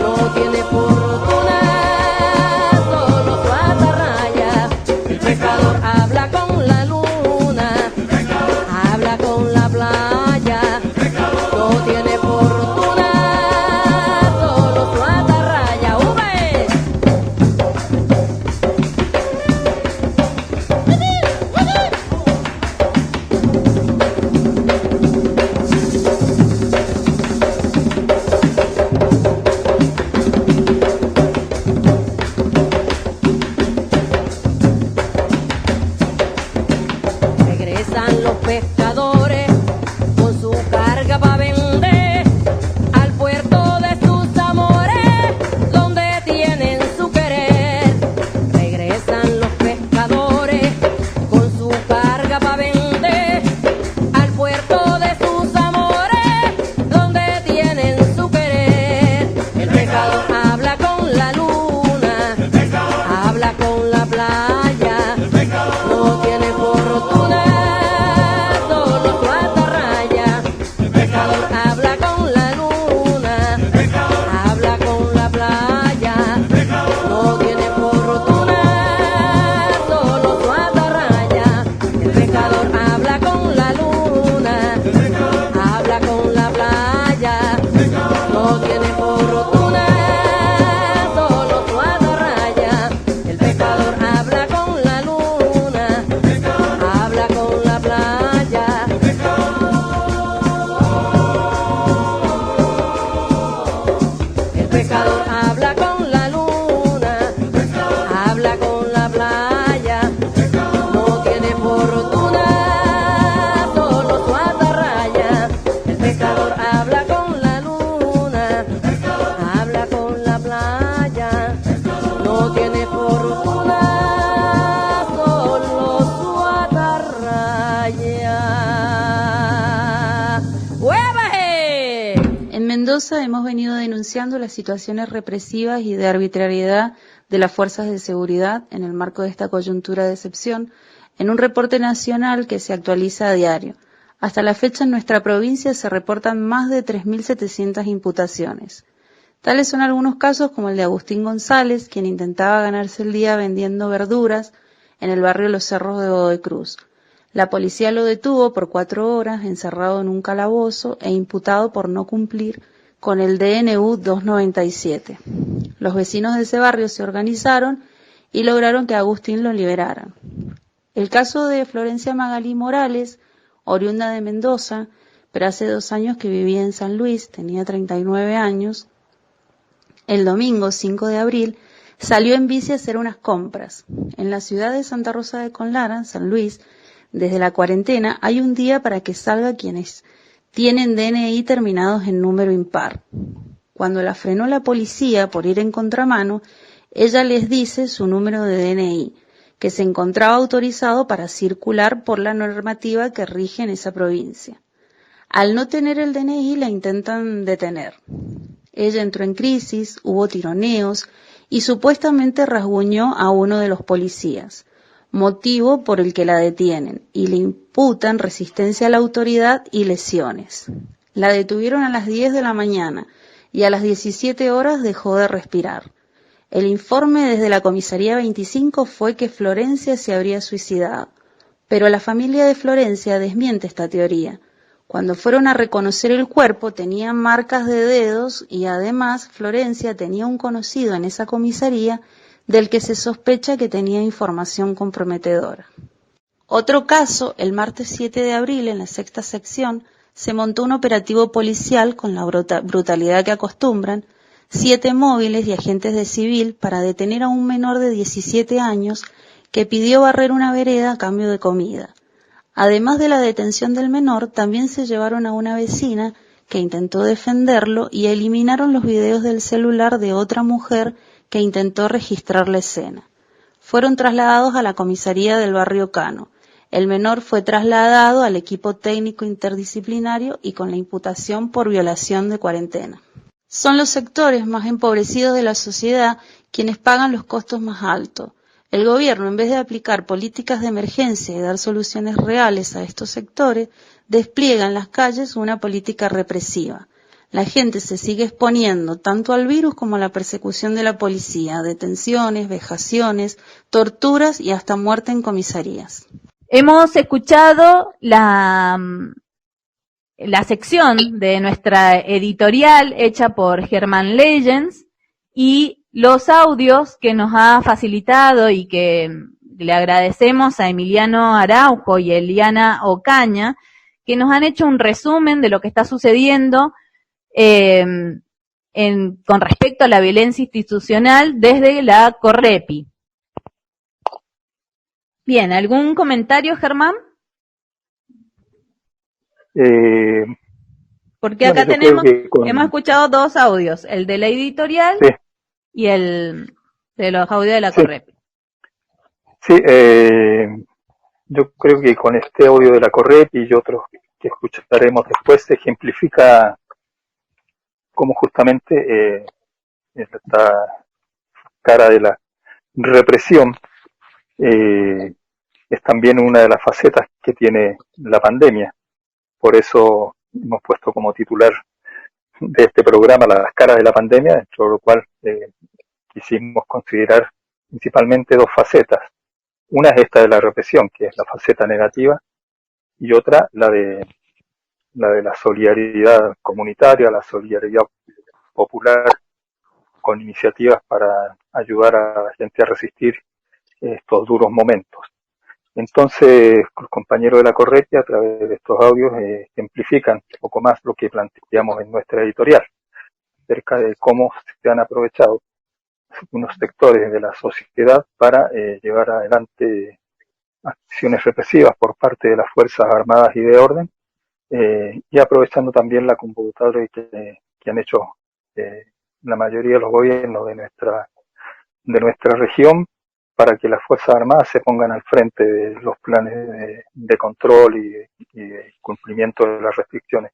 no tiene fortuna, solo su atarraya. El pecador habla con la luna, habla con la playa, no tiene fortuna, solo su atarraya. ¡Ube! Regresan los pescadores con su carga para vender al puerto de sus amores, donde tienen su querer. Regresan los pescadores con su carga para vender al puerto de sus amores, donde tienen su querer. El pescador habla con la luna, habla con la playa, no tiene fortuna, solo su atarraya. El pescador habla con la luna, habla con la playa, no tiene fortuna, solo su atarraya. El pescador habla con la luna, habla con la playa, no tiene fortuna, solo su atarraya. El pescador habla con la luna, habla con la playa. El pescador habla con la luna, habla con la playa, no tiene fortuna, solo su atarraya. El pescador habla con la luna, habla con la playa, no tiene fortuna, solo su atarraya. ¡Huevaje! En Mendoza hemos venido denunciando las situaciones represivas y de arbitrariedad de las fuerzas de seguridad en el marco de esta coyuntura de excepción, en un reporte nacional que se actualiza a diario. Hasta la fecha en nuestra provincia se reportan más de 3.700 imputaciones. Tales son algunos casos como el de Agustín González, quien intentaba ganarse el día vendiendo verduras en el barrio Los Cerros de Godoy Cruz. La policía lo detuvo por 4 horas, encerrado en un calabozo e imputado por no cumplir con el DNU 297. Los vecinos de ese barrio se organizaron y lograron que Agustín lo liberaran. El caso de Florencia Magalí Morales, oriunda de Mendoza, pero hace 2 años que vivía en San Luis, tenía 39 años, el domingo 5 de abril salió en bici a hacer unas compras. En la ciudad de Santa Rosa de Conlara, San Luis, desde la cuarentena hay un día para que salga quienes tienen DNI terminados en número impar. Cuando la frenó la policía por ir en contramano, ella les dice su número de DNI, que se encontraba autorizado para circular por la normativa que rige en esa provincia. Al no tener el DNI la intentan detener. Ella entró en crisis, hubo tironeos y supuestamente rasguñó a uno de los policías, motivo por el que la detienen y le imputan resistencia a la autoridad y lesiones. La detuvieron a las 10 de la mañana y a las 17 horas dejó de respirar. El informe desde la comisaría 25 fue que Florencia se habría suicidado, pero la familia de Florencia desmiente esta teoría. Cuando fueron a reconocer el cuerpo tenían marcas de dedos y además Florencia tenía un conocido en esa comisaría del que se sospecha que tenía información comprometedora. Otro caso, el martes 7 de abril en la 6ª sección, se montó un operativo policial con la brutalidad que acostumbran, 7 móviles y agentes de civil para detener a un menor de 17 años que pidió barrer una vereda a cambio de comida. Además de la detención del menor, también se llevaron a una vecina que intentó defenderlo y eliminaron los videos del celular de otra mujer que intentó registrar la escena. Fueron trasladados a la comisaría del barrio Cano. El menor fue trasladado al equipo técnico interdisciplinario y con la imputación por violación de cuarentena. Son los sectores más empobrecidos de la sociedad quienes pagan los costos más altos. El gobierno, en vez de aplicar políticas de emergencia y dar soluciones reales a estos sectores, despliega en las calles una política represiva. La gente se sigue exponiendo tanto al virus como a la persecución de la policía, detenciones, vejaciones, torturas y hasta muerte en comisarías. Hemos escuchado la sección de nuestra editorial hecha por Germán Legends y los audios que nos ha facilitado y que le agradecemos a Emiliano Araujo y Eliana Ocaña, que nos han hecho un resumen de lo que está sucediendo con respecto a la violencia institucional desde la Correpi. Bien, ¿algún comentario, Germán? Porque acá hemos escuchado dos audios, el de la editorial y el de los audios de la Correpi. Sí, yo creo que con este audio de la Correpi y otros que escucharemos después se ejemplifica cómo justamente esta cara de la represión es también una de las facetas que tiene la pandemia. Por eso hemos puesto como titular de este programa las caras de la pandemia, dentro de lo cual quisimos considerar principalmente dos facetas. Una es esta de la represión, que es la faceta negativa, y otra la de la solidaridad comunitaria, la solidaridad popular, con iniciativas para ayudar a la gente a resistir estos duros momentos. Entonces, los compañeros de la Correpi, a través de estos audios, ejemplifican un poco más lo que planteamos en nuestra editorial, acerca de cómo se han aprovechado unos sectores de la sociedad para llevar adelante acciones represivas por parte de las Fuerzas Armadas y de Orden, y aprovechando también la convocatoria que han hecho la mayoría de los gobiernos de nuestra región, para que las Fuerzas Armadas se pongan al frente de los planes de control y de cumplimiento de las restricciones,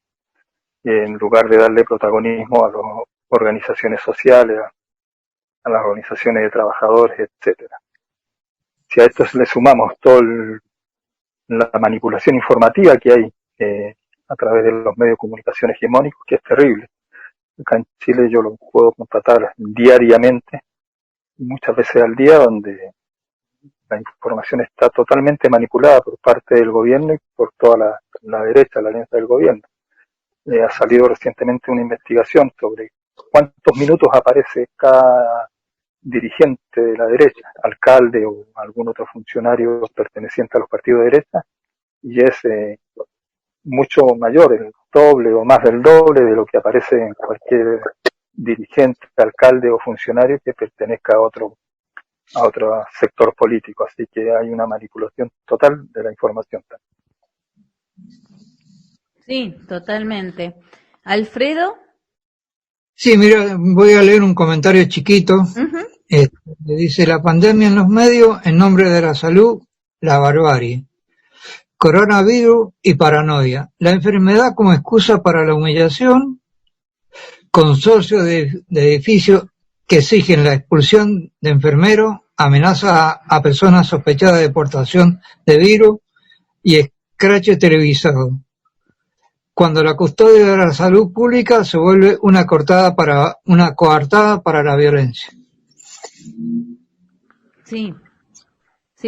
en lugar de darle protagonismo a las organizaciones sociales, a las organizaciones de trabajadores, etcétera. Si a esto le sumamos toda la manipulación informativa que hay a través de los medios de comunicación hegemónicos, que es terrible. Acá en Chile yo lo puedo constatar diariamente, muchas veces al día, donde la información está totalmente manipulada por parte del gobierno y por toda la derecha, la alianza del gobierno. Ha salido recientemente una investigación sobre cuántos minutos aparece cada dirigente de la derecha, alcalde o algún otro funcionario perteneciente a los partidos de derecha, y es mucho mayor, el doble o más del doble de lo que aparece en cualquier dirigente, alcalde o funcionario que pertenezca a otro sector político. Así que hay una manipulación total de la información. Sí, totalmente. ¿Alfredo? Sí, mira, voy a leer un comentario chiquito. Dice: la pandemia en los medios en nombre de la salud, la barbarie. Coronavirus y paranoia. La enfermedad como excusa para la humillación. Consorcio de edificios que exigen la expulsión de enfermeros, amenaza a personas sospechadas de portación de virus y escrache televisado. Cuando la custodia de la salud pública se vuelve una coartada para la violencia. Sí,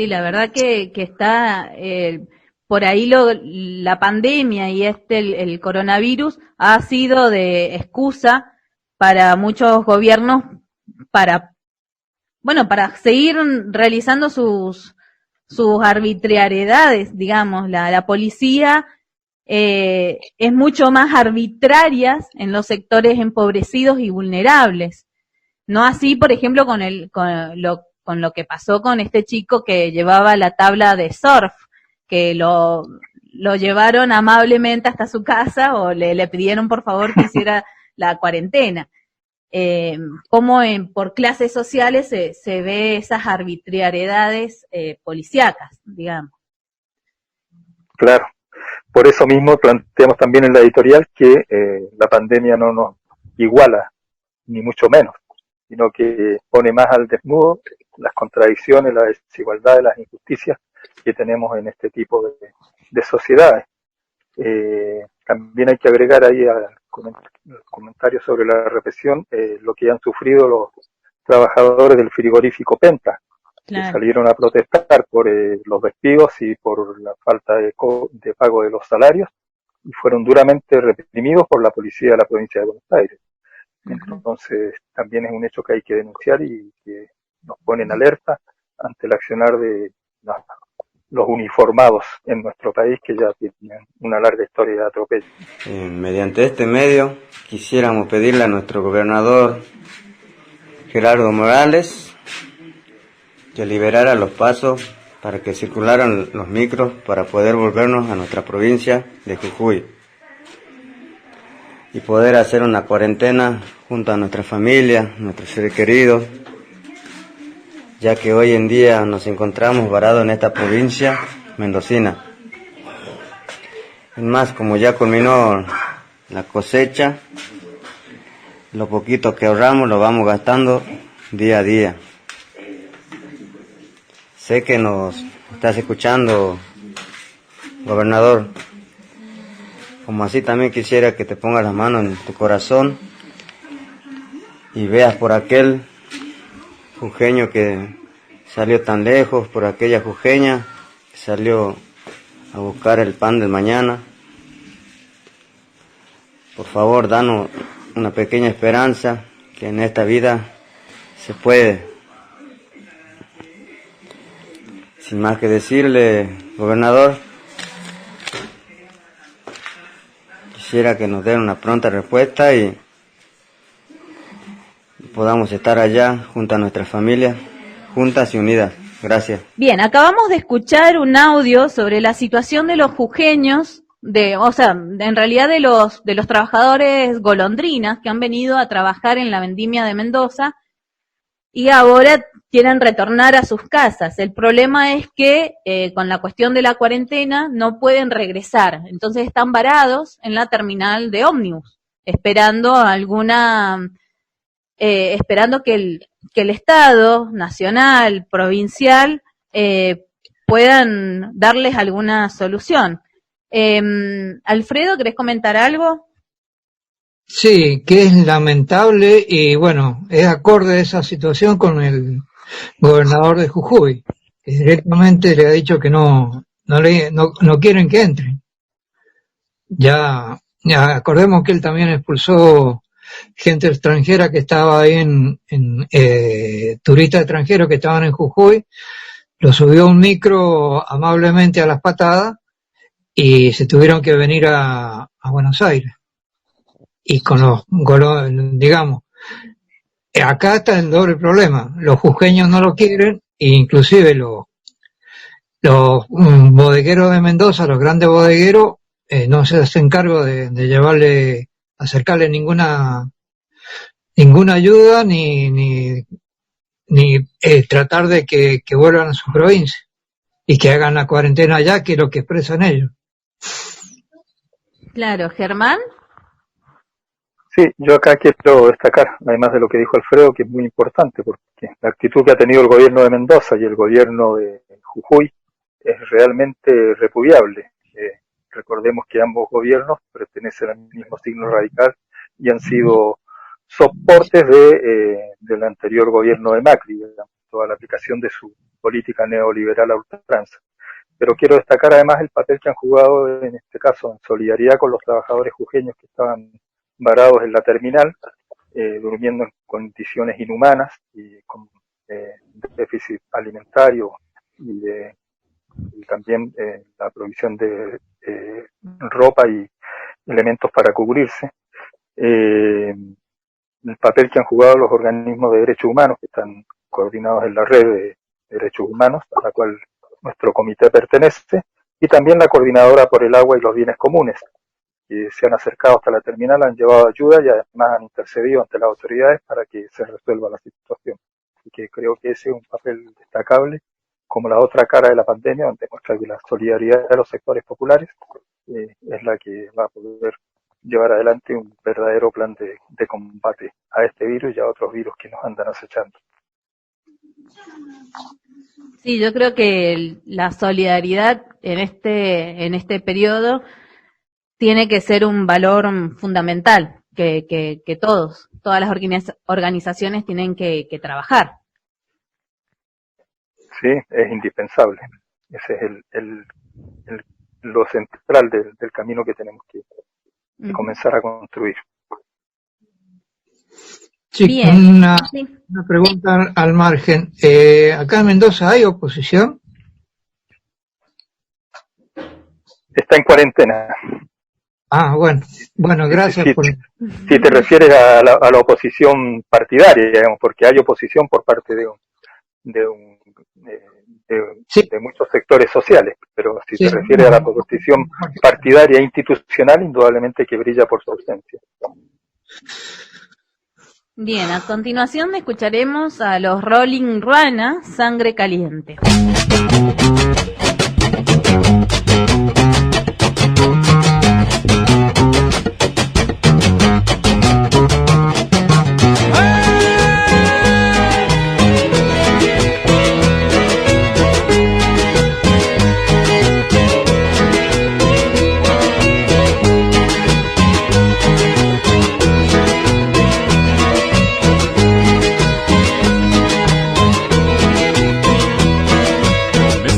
la verdad que está por ahí la pandemia y el coronavirus ha sido de excusa para muchos gobiernos para seguir realizando sus arbitrariedades, digamos. La policía es mucho más arbitraria en los sectores empobrecidos y vulnerables. No así, por ejemplo, con lo que pasó con este chico que llevaba la tabla de surf, que lo llevaron amablemente hasta su casa o le pidieron por favor que hiciera la cuarentena. Como por clases sociales se ve esas arbitrariedades policíacas, digamos. Claro. Por eso mismo planteamos también en la editorial que la pandemia no nos iguala, ni mucho menos. sino que pone más al desnudo las contradicciones, la desigualdad, las injusticias que tenemos en este tipo de sociedades. También hay que agregar ahí al comentario sobre la represión lo que han sufrido los trabajadores del frigorífico Penta, que salieron a protestar por los despidos y por la falta de pago de los salarios, y fueron duramente reprimidos por la policía de la provincia de Buenos Aires. Entonces también es un hecho que hay que denunciar y que nos pone en alerta ante el accionar de los uniformados en nuestro país, que ya tienen una larga historia de atropello. Mediante este medio quisiéramos pedirle a nuestro gobernador Gerardo Morales que liberara los pasos para que circularan los micros para poder volvernos a nuestra provincia de Jujuy y poder hacer una cuarentena junto a nuestra familia, nuestros seres queridos, ya que hoy en día nos encontramos varados en esta provincia mendocina. Es más, como ya culminó la cosecha, lo poquito que ahorramos lo vamos gastando día a día. Sé que nos estás escuchando, gobernador, como así también quisiera que te pongas las manos en tu corazón y veas por aquel jujeño que salió tan lejos, por aquella jujeña que salió a buscar el pan del mañana. Por favor, danos una pequeña esperanza, que en esta vida se puede. Sin más que decirle, gobernador, quisiera que nos den una pronta respuesta y podamos estar allá junto a nuestras familias, juntas y unidas. Gracias. Bien, acabamos de escuchar un audio sobre la situación de los jujeños, en realidad de los trabajadores golondrinas que han venido a trabajar en la vendimia de Mendoza y ahora quieren retornar a sus casas. El problema es que con la cuestión de la cuarentena no pueden regresar, entonces están varados en la terminal de ómnibus, esperando que el Estado nacional, provincial, puedan darles alguna solución. Alfredo, ¿querés comentar algo? Sí, que es lamentable y bueno, es acorde a esa situación con el gobernador de Jujuy, que directamente le ha dicho que no quieren que entren. Ya acordemos que él también expulsó gente extranjera que estaba ahí turistas extranjeros que estaban en Jujuy, lo subió a un micro amablemente a las patadas y se tuvieron que venir a Buenos Aires. Y con digamos, acá está el doble problema, los jujeños no lo quieren, e inclusive los bodegueros de Mendoza, los grandes bodegueros, no se hacen cargo de acercarle ninguna ayuda ni tratar de que vuelvan a su provincia y que hagan la cuarentena allá, que es lo que expresan ellos. Claro, Germán. Sí, yo acá quiero destacar, además de lo que dijo Alfredo, que es muy importante, porque la actitud que ha tenido el gobierno de Mendoza y el gobierno de Jujuy es realmente repudiable. Recordemos que ambos gobiernos pertenecen al mismo signo radical y han sido soportes del anterior gobierno de Macri, digamos, toda la aplicación de su política neoliberal a ultranza. Pero quiero destacar además el papel que han jugado en este caso en solidaridad con los trabajadores jujeños que estaban varados en la terminal, durmiendo en condiciones inhumanas y con déficit alimentario y también la provisión de ropa y elementos para cubrirse. El papel que han jugado los organismos de derechos humanos que están coordinados en la red de derechos humanos a la cual nuestro comité pertenece, y también la coordinadora por el agua y los bienes comunes, que se han acercado hasta la terminal, han llevado ayuda y además han intercedido ante las autoridades para que se resuelva la situación. Así que creo que ese es un papel destacable, como la otra cara de la pandemia, donde muestra que la solidaridad de los sectores populares es la que va a poder llevar adelante un verdadero plan de combate a este virus y a otros virus que nos andan acechando. Sí, yo creo que la solidaridad en este periodo tiene que ser un valor fundamental que todas las organizaciones tienen que trabajar. Sí, es indispensable. Ese es lo central del camino que tenemos que comenzar a construir. Sí, Bien. una pregunta al margen. ¿Acá en Mendoza hay oposición? Está en cuarentena. Ah, bueno, gracias por... Si te refieres a la oposición partidaria, digamos, porque hay oposición por parte de muchos sectores sociales, pero si te refieres a la oposición partidaria e institucional, indudablemente que brilla por su ausencia. Bien, a continuación escucharemos a los Rolling Ruana, Sangre Caliente.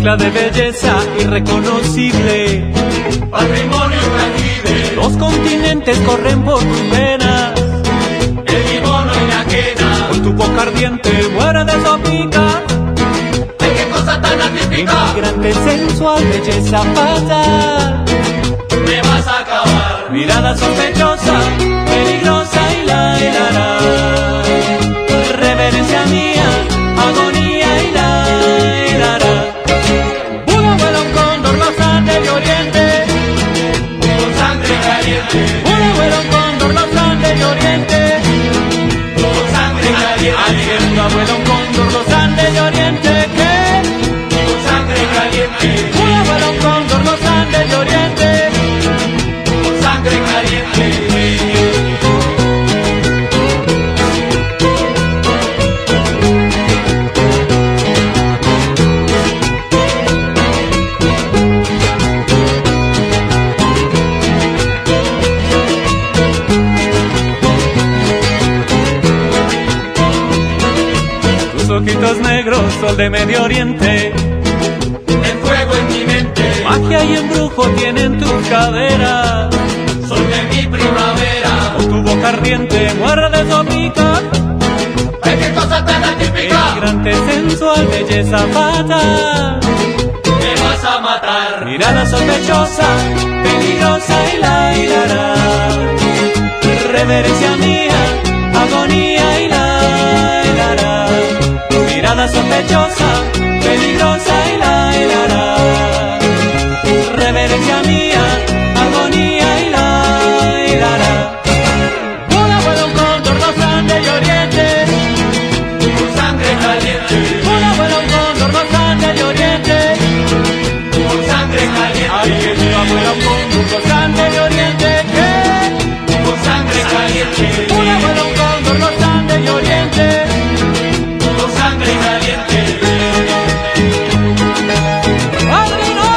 De belleza irreconocible, patrimonio intangible. Los continentes corren por tus venas, el limono y la quena. Con tu boca ardiente muere de sopica. Ay, qué cosa tan atípica. Inmigrante sensual, belleza fatal. Me vas a acabar. Mirada sospechosa, peligrosa y la. Reverencia mía, agonía y la. Del Oriente, con sangre caliente. Un abuelo cóndor, los Andes de Oriente, con sangre caliente. Alguien un abuelo cóndor, los Andes de Oriente, ¿qué? Con sangre caliente. Un abuelo cóndor, los Andes de Oriente, con sangre caliente. ojitos negros, sol de Medio Oriente, el fuego en mi mente, magia y embrujo tienen tus caderas, sol de mi primavera, con tu boca ardiente muerde sopica. Ay, qué cosa tan atípica. Emigrante sensual, belleza fatal, me vas a matar. Mirada sospechosa, peligrosa y la hilará. Reverencia mía, agonía y la hilará. Mirada sospechosa, peligrosa y la hilará. Reverencia mía, agonía y la hilará. Un abuelo cóndor, los Andes de Oriente, con sangre caliente. Un abuelo cóndor, los Andes de Oriente, con sangre caliente. Ay, que tu abuelo cóndor, los Andes de Oriente, ¿qué? Con sangre caliente. Un abuelo cóndor, los Andes de Oriente, con sangre caliente. ¡Padrino!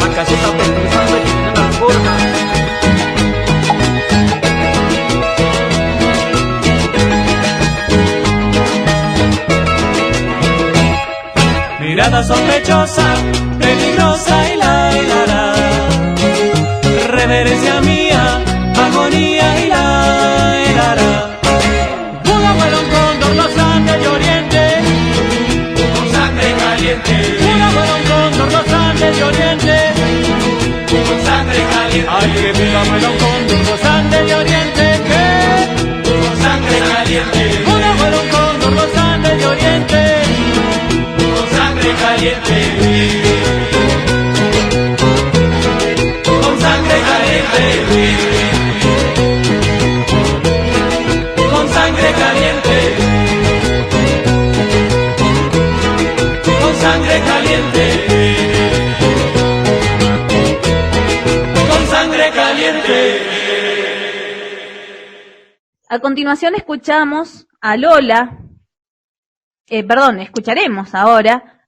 Acá se está pensando en la forma. Mirada sospechosa, peligrosa y la hilará. Reverencia mía, agonía y la hilará. Un abuelo cóndor, los Andes de Oriente, con sangre caliente. Un abuelo cóndor, los Andes de Oriente, con sangre caliente. Ay, que mi abuelo cóndor, los Andes de Oriente, ¿qué? Con sangre caliente. Un abuelo cóndor, los Andes de Oriente, con sangre caliente. Con sangre caliente. Con sangre caliente. Con sangre caliente. A continuación escucharemos ahora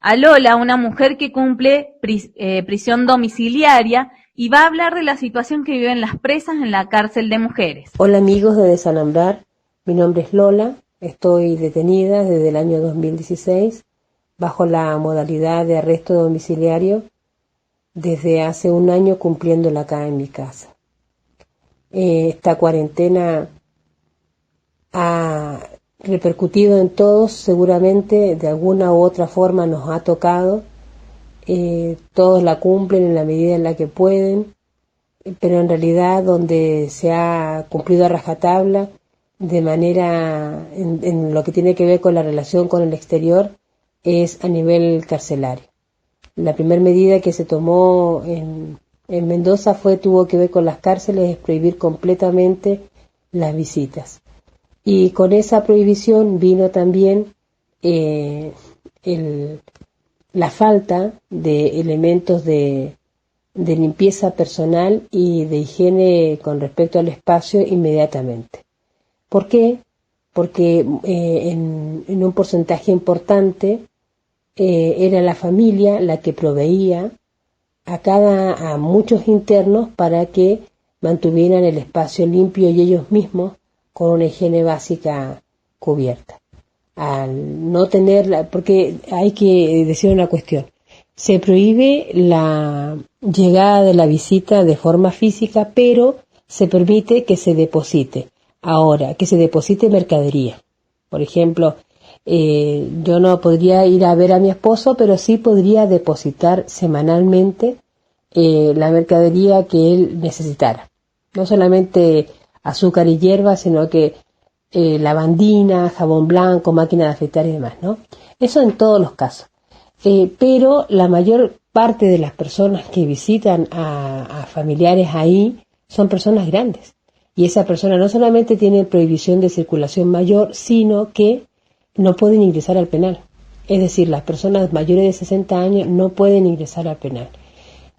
a Lola, una mujer que cumple prisión domiciliaria y va a hablar de la situación que viven las presas en la cárcel de mujeres. Hola amigos de Desalambrar, mi nombre es Lola, estoy detenida desde el año 2016 bajo la modalidad de arresto domiciliario desde hace un año cumpliéndola acá en mi casa. Esta cuarentena ha repercutido en todos, seguramente de alguna u otra forma nos ha tocado. Todos la cumplen en la medida en la que pueden, pero en realidad donde se ha cumplido a rajatabla de manera en lo que tiene que ver con la relación con el exterior es a nivel carcelario. La primera medida que se tomó en Mendoza tuvo que ver con las cárceles, es prohibir completamente las visitas. Y con esa prohibición vino también la falta de elementos de limpieza personal y de higiene con respecto al espacio inmediatamente. ¿Por qué? Porque en un porcentaje importante era la familia la que proveía a muchos internos para que mantuvieran el espacio limpio y ellos mismos con una higiene básica cubierta. Al no tenerla, porque hay que decir una cuestión, se prohíbe la llegada de la visita de forma física, pero se permite que se deposite. Ahora, que se deposite mercadería. Por ejemplo, yo no podría ir a ver a mi esposo, pero sí podría depositar semanalmente la mercadería que él necesitara. No solamente azúcar y hierba, sino que lavandina, jabón blanco, máquina de afeitar y demás, ¿no? Eso en todos los casos. Pero la mayor parte de las personas que visitan a familiares ahí son personas grandes. Y esa persona no solamente tiene prohibición de circulación mayor, sino que no pueden ingresar al penal. Es decir, las personas mayores de 60 años no pueden ingresar al penal.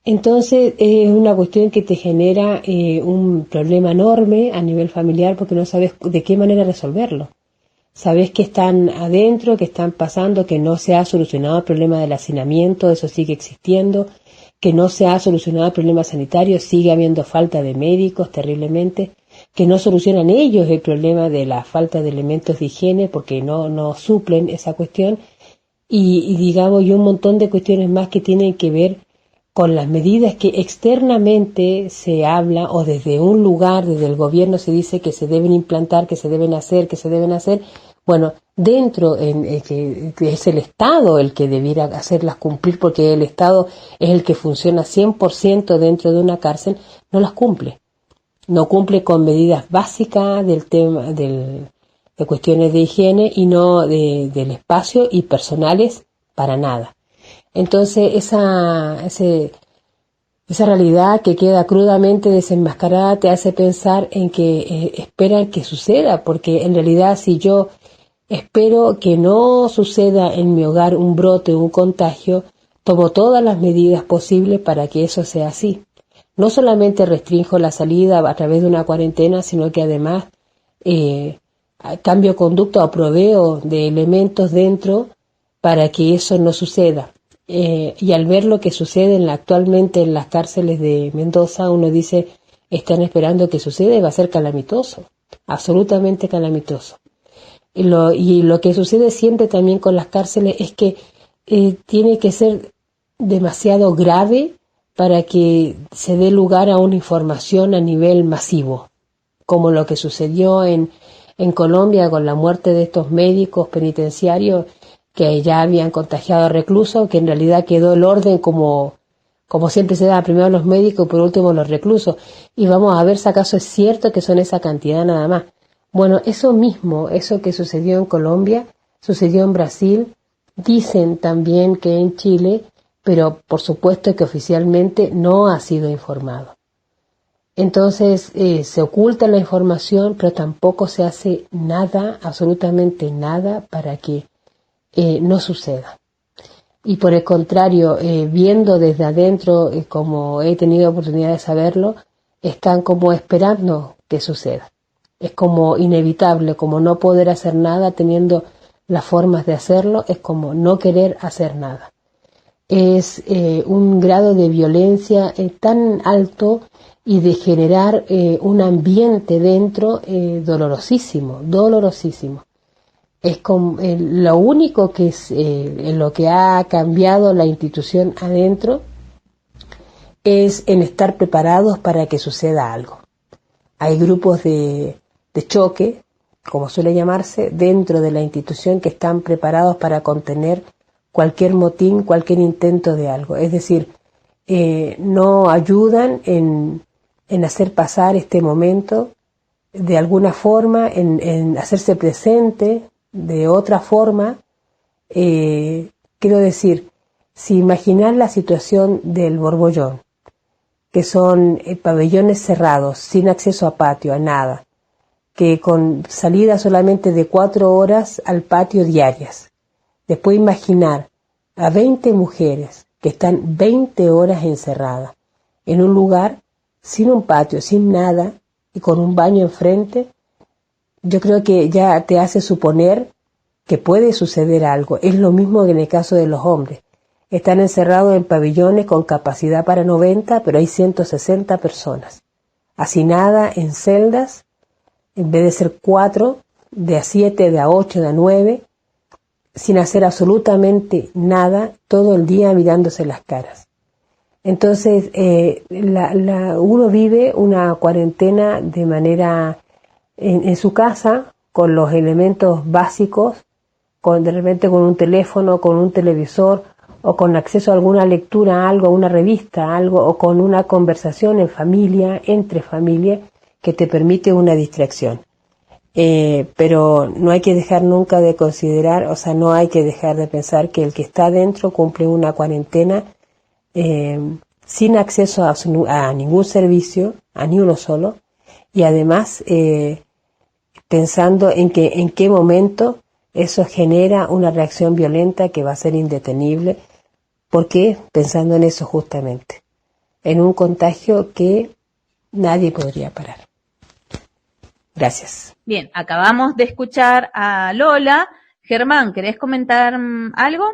Entonces es una cuestión que te genera un problema enorme a nivel familiar porque no sabes de qué manera resolverlo. Sabes que están adentro, que están pasando, que no se ha solucionado el problema del hacinamiento, eso sigue existiendo, que no se ha solucionado el problema sanitario, sigue habiendo falta de médicos terriblemente, que no solucionan ellos el problema de la falta de elementos de higiene porque no suplen esa cuestión y digamos y un montón de cuestiones más que tienen que ver con las medidas que externamente se habla o desde un lugar, desde el gobierno se dice que se deben implantar, que se deben hacer. Bueno, dentro que es el Estado el que debiera hacerlas cumplir porque el Estado es el que funciona 100% dentro de una cárcel, no las cumple. No cumple con medidas básicas del tema de cuestiones de higiene y no del espacio y personales para nada. Entonces esa realidad que queda crudamente desenmascarada te hace pensar en que esperan que suceda, porque en realidad si yo espero que no suceda en mi hogar un brote, un contagio, tomo todas las medidas posibles para que eso sea así. No solamente restringo la salida a través de una cuarentena, sino que además cambio conducta o proveo de elementos dentro para que eso no suceda. Y al ver lo que sucede actualmente en las cárceles de Mendoza, uno dice, están esperando que suceda y va a ser calamitoso, absolutamente calamitoso. Y lo que sucede siempre también con las cárceles es que tiene que ser demasiado grave para que se dé lugar a una información a nivel masivo, como lo que sucedió en Colombia con la muerte de estos médicos penitenciarios que ya habían contagiado a reclusos, que en realidad quedó el orden como siempre se da, primero los médicos y por último los reclusos. Y vamos a ver si acaso es cierto que son esa cantidad nada más. Bueno, eso mismo, eso que sucedió en Colombia, sucedió en Brasil, dicen también que en Chile, pero por supuesto que oficialmente no ha sido informado. Entonces se oculta la información, pero tampoco se hace nada, absolutamente nada, para que no suceda. Y por el contrario, viendo desde adentro, como he tenido oportunidad de saberlo, están como esperando que suceda. Es como inevitable, como no poder hacer nada teniendo las formas de hacerlo, es como no querer hacer nada. Es un grado de violencia tan alto y de generar un ambiente dentro dolorosísimo, dolorosísimo. Es como, lo único que es en lo que ha cambiado la institución adentro es en estar preparados para que suceda algo. Hay grupos de choque, como suele llamarse, dentro de la institución que están preparados para contener cualquier motín, cualquier intento de algo. Es decir, no ayudan en hacer pasar este momento de alguna forma, en hacerse presente de otra forma. Quiero decir, si imaginar la situación del Borbollón, que son pabellones cerrados, sin acceso a patio, a nada, que con salida solamente de 4 horas al patio diarias. Después imaginar a 20 mujeres que están 20 horas encerradas en un lugar sin un patio, sin nada, y con un baño enfrente, yo creo que ya te hace suponer que puede suceder algo. Es lo mismo que en el caso de los hombres. Están encerrados en pabellones con capacidad para 90, pero hay 160 personas. Hacinadas en celdas, en vez de ser 4, de a 7, de a 8, de a 9, sin hacer absolutamente nada, todo el día mirándose las caras. Entonces, uno vive una cuarentena de manera en su casa, con los elementos básicos, de repente con un teléfono, con un televisor, o con acceso a alguna lectura, algo, a una revista, algo, o con una conversación en familia, entre familia, que te permite una distracción. Pero no hay que dejar nunca de considerar, o sea, no hay que dejar de pensar que el que está adentro cumple una cuarentena sin acceso a ningún servicio, a ni uno solo, y además pensando en qué momento eso genera una reacción violenta que va a ser indetenible. ¿Por qué? Pensando en eso justamente, en un contagio que nadie podría parar. Gracias. Bien, acabamos de escuchar a Lola. Germán, ¿querés comentar algo?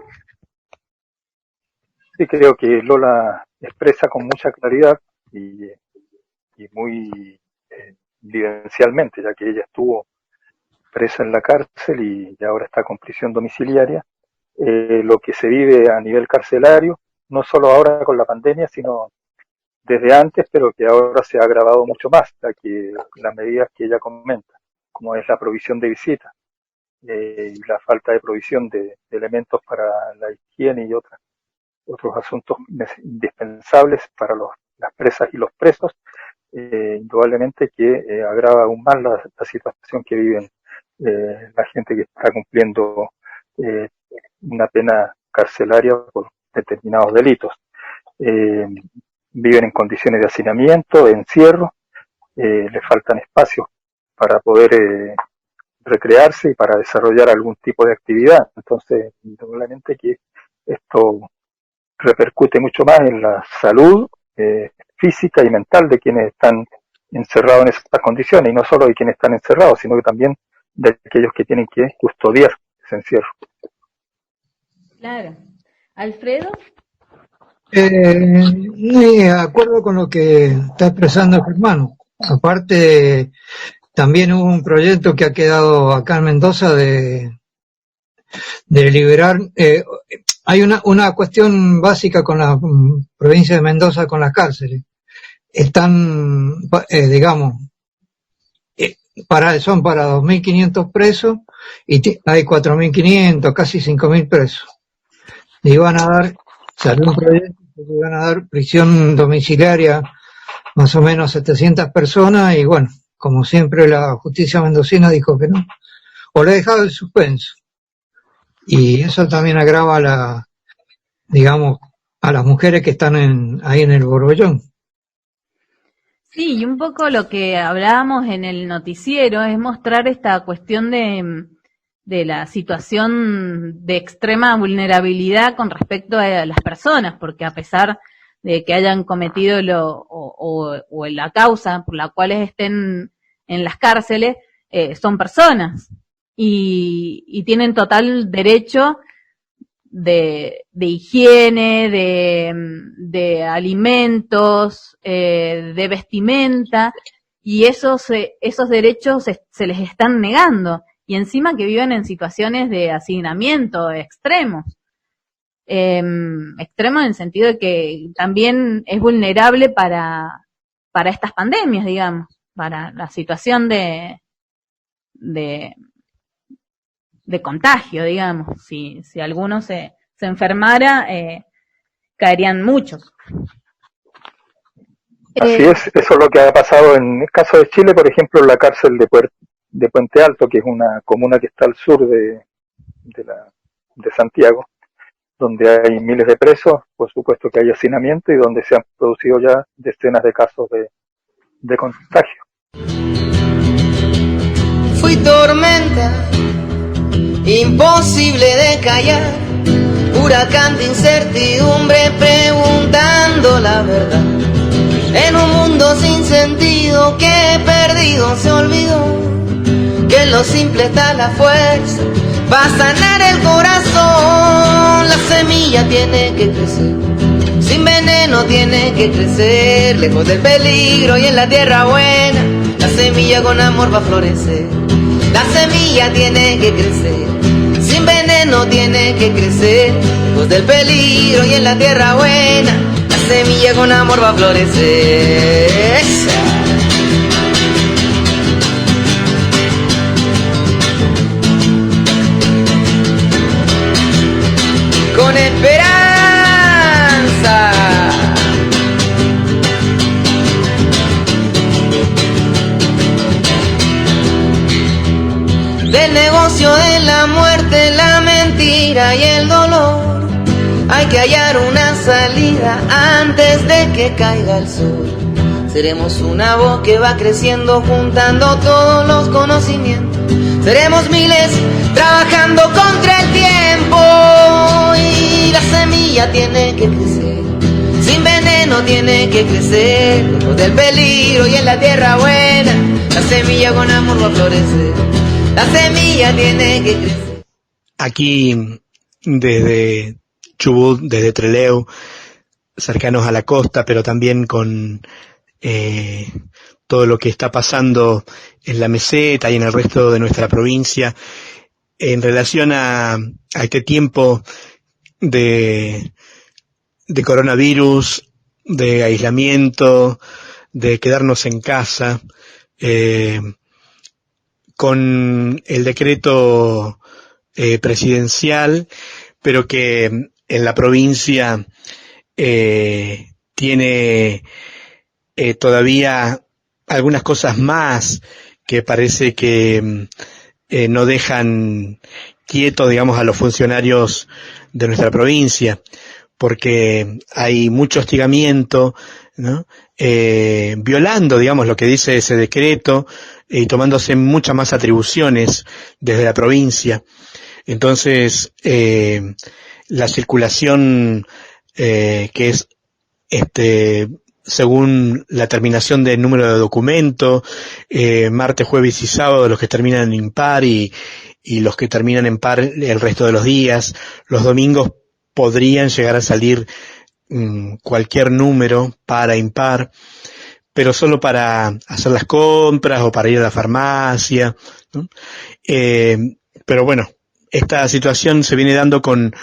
Sí, creo que Lola expresa con mucha claridad y muy vivencialmente, ya que ella estuvo presa en la cárcel y ahora está con prisión domiciliaria, lo que se vive a nivel carcelario, no solo ahora con la pandemia, sino desde antes, pero que ahora se ha agravado mucho más, ya que las medidas que ella comenta, como es la provisión de visitas y la falta de provisión de elementos para la higiene y otros asuntos indispensables para las presas y los presos, indudablemente que agrava aún más la situación que viven la gente que está cumpliendo una pena carcelaria por determinados delitos. Viven en condiciones de hacinamiento, de encierro, les faltan espacios para poder recrearse y para desarrollar algún tipo de actividad. Entonces, indudablemente que esto repercute mucho más en la salud física y mental de quienes están encerrados en esas condiciones, y no solo de quienes están encerrados, sino que también de aquellos que tienen que custodiar ese encierro. Claro. ¿Alfredo? De acuerdo con lo que está expresando Germán. Aparte, también hubo un proyecto que ha quedado acá en Mendoza de liberar. Hay una cuestión básica con la provincia de Mendoza, con las cárceles. Están, digamos, son para 2.500 presos y hay 4.500, casi 5.000 presos. Le iban a dar, salió un proyecto que le iban a dar prisión domiciliaria más o menos 700 personas y bueno, como siempre la justicia mendocina dijo que no, o le dejaba el suspenso. Y eso también agrava digamos, a las mujeres que están ahí en el Borbollón. Sí, y un poco lo que hablábamos en el noticiero es mostrar esta cuestión de la situación de extrema vulnerabilidad con respecto a las personas, porque a pesar de que hayan cometido o la causa por la cual estén en las cárceles, son personas y tienen total derecho de higiene, de alimentos, de vestimenta, y esos derechos se les están negando, y encima que viven en situaciones de hacinamiento extremos. Extremo en el sentido de que también es vulnerable para estas pandemias, digamos, para la situación de contagio, digamos. Si alguno se enfermara, caerían muchos. Así es, eso es lo que ha pasado en el caso de Chile, por ejemplo, en la cárcel de Puente Alto, que es una comuna que está al sur de Santiago, donde hay miles de presos, por supuesto que hay hacinamiento y donde se han producido ya decenas de casos de contagio. Fui tormenta, imposible de callar, huracán de incertidumbre preguntando la verdad. En un mundo sin sentido que perdido se olvidó que en lo simple está la fuerza, va a sanar el corazón. La semilla tiene que crecer, sin veneno tiene que crecer, lejos del peligro y en la tierra buena. La semilla con amor va a florecer. La semilla tiene que crecer, sin veneno tiene que crecer, lejos del peligro y en la tierra buena. La semilla con amor va a florecer. Con esperanza. Del negocio de la muerte, la mentira y el dolor, hay que hallar una salida antes de que caiga el sol. Seremos una voz que va creciendo juntando todos los conocimientos. Seremos miles trabajando contra el tiempo y la semilla tiene que crecer, sin veneno tiene que crecer, lejos del peligro y en la tierra buena. La semilla con amor va a florecer. La semilla tiene que crecer. Aquí desde Chubut, desde Trelew, cercanos a la costa, pero también con todo lo que está pasando en la meseta y en el resto de nuestra provincia en relación a este tiempo de coronavirus, de aislamiento, de quedarnos en casa, con el decreto presidencial, pero que en la provincia tiene todavía algunas cosas más que parece que no dejan quietos, digamos, a los funcionarios de nuestra provincia, porque hay mucho hostigamiento, ¿no? Violando, digamos, lo que dice ese decreto y tomándose muchas más atribuciones desde la provincia. Entonces, la circulación que es según la terminación del número de documento, martes, jueves y sábado los que terminan en impar y los que terminan en par el resto de los días. Los domingos podrían llegar a salir cualquier número para impar, pero solo para hacer las compras o para ir a la farmacia, ¿no? Pero bueno, esta situación se viene dando con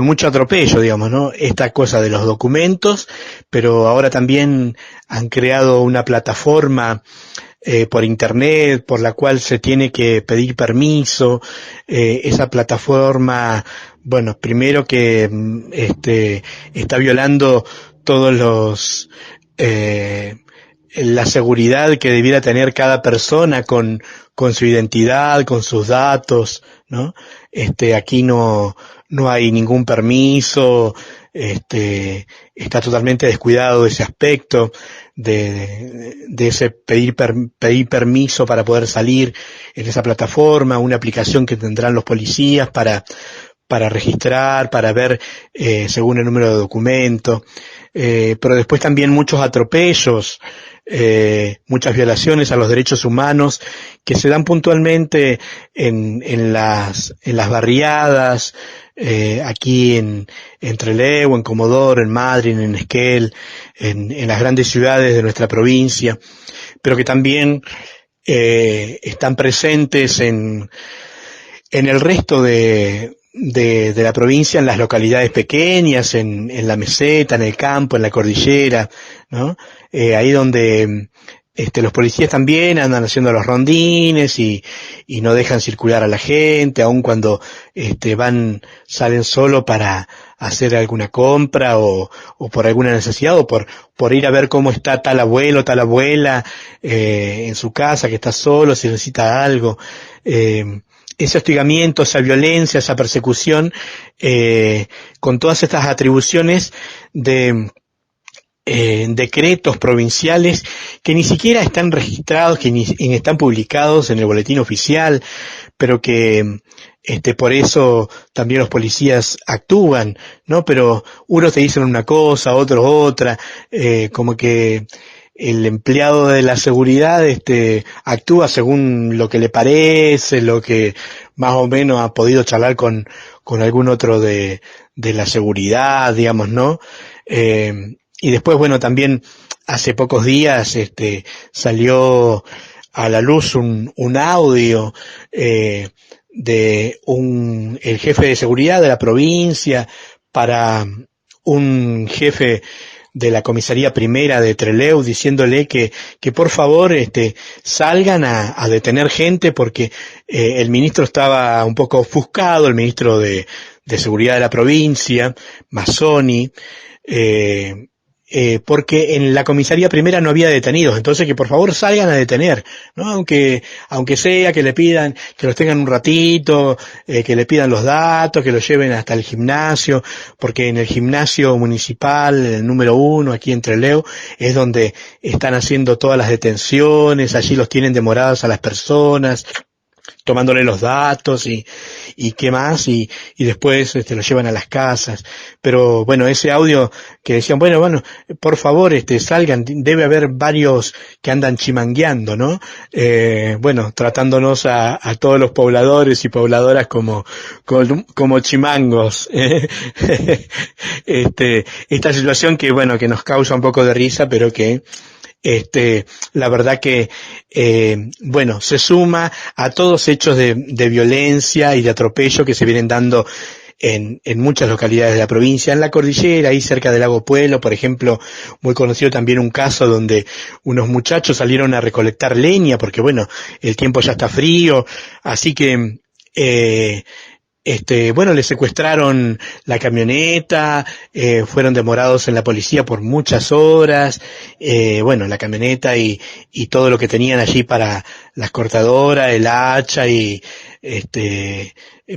mucho atropello, digamos, ¿no? Esta cosa de los documentos, pero ahora también han creado una plataforma por internet por la cual se tiene que pedir permiso. Esa plataforma, bueno, primero que está violando todos los la seguridad que debiera tener cada persona con su identidad, con sus datos, ¿no? Aquí no hay ningún permiso, está totalmente descuidado ese aspecto de ese pedir permiso para poder salir en esa plataforma, una aplicación que tendrán los policías para registrar, para ver según el número de documento. pero después también muchos atropellos, muchas violaciones a los derechos humanos que se dan puntualmente en las barriadas, aquí en Trelew, en Comodoro, en Madryn, en Esquel, en las grandes ciudades de nuestra provincia, pero que también están presentes en el resto de la provincia, en las localidades pequeñas, en la meseta, en el campo, en la cordillera, ¿no? Ahí donde los policías también andan haciendo los rondines y no dejan circular a la gente, aun cuando salen solo para hacer alguna compra o por alguna necesidad o por ir a ver cómo está tal abuelo, tal abuela en su casa, que está solo, si necesita algo. Ese hostigamiento, esa violencia, esa persecución, con todas estas atribuciones de decretos provinciales que ni siquiera están registrados, que ni están publicados en el boletín oficial, pero que por eso también los policías actúan, ¿no? Pero unos te dicen una cosa, otros otra, como que el empleado de la seguridad actúa según lo que le parece, lo que más o menos ha podido charlar con algún otro de la seguridad, digamos, ¿no? Y después, bueno, también hace pocos días salió a la luz un audio de el jefe de seguridad de la provincia para un jefe de la comisaría primera de Trelew, diciéndole que por favor salgan a detener gente porque el ministro estaba un poco ofuscado, el ministro de seguridad de la provincia, Mazzoni, porque en la comisaría primera no había detenidos, entonces que por favor salgan a detener, ¿no? Aunque sea que le pidan, que los tengan un ratito, que le pidan los datos, que los lleven hasta el gimnasio, porque en el gimnasio municipal, el número 1, aquí en Trelew, es donde están haciendo todas las detenciones, allí los tienen demoradas a las personas, tomándole los datos y qué más, y después los llevan a las casas. Pero bueno, ese audio que decían, bueno, por favor, salgan, debe haber varios que andan chimangueando, ¿no? Bueno, tratándonos a todos los pobladores y pobladoras como chimangos. Esta situación que, bueno, que nos causa un poco de risa, pero que la verdad que, bueno, se suma a todos hechos de violencia y de atropello que se vienen dando en muchas localidades de la provincia, en la cordillera, ahí cerca del lago Puelo, por ejemplo, muy conocido también un caso donde unos muchachos salieron a recolectar leña, porque bueno, el tiempo ya está frío, así que, bueno, le secuestraron la camioneta, fueron demorados en la policía por muchas horas, bueno, la camioneta y todo lo que tenían allí para las cortadoras, el hacha y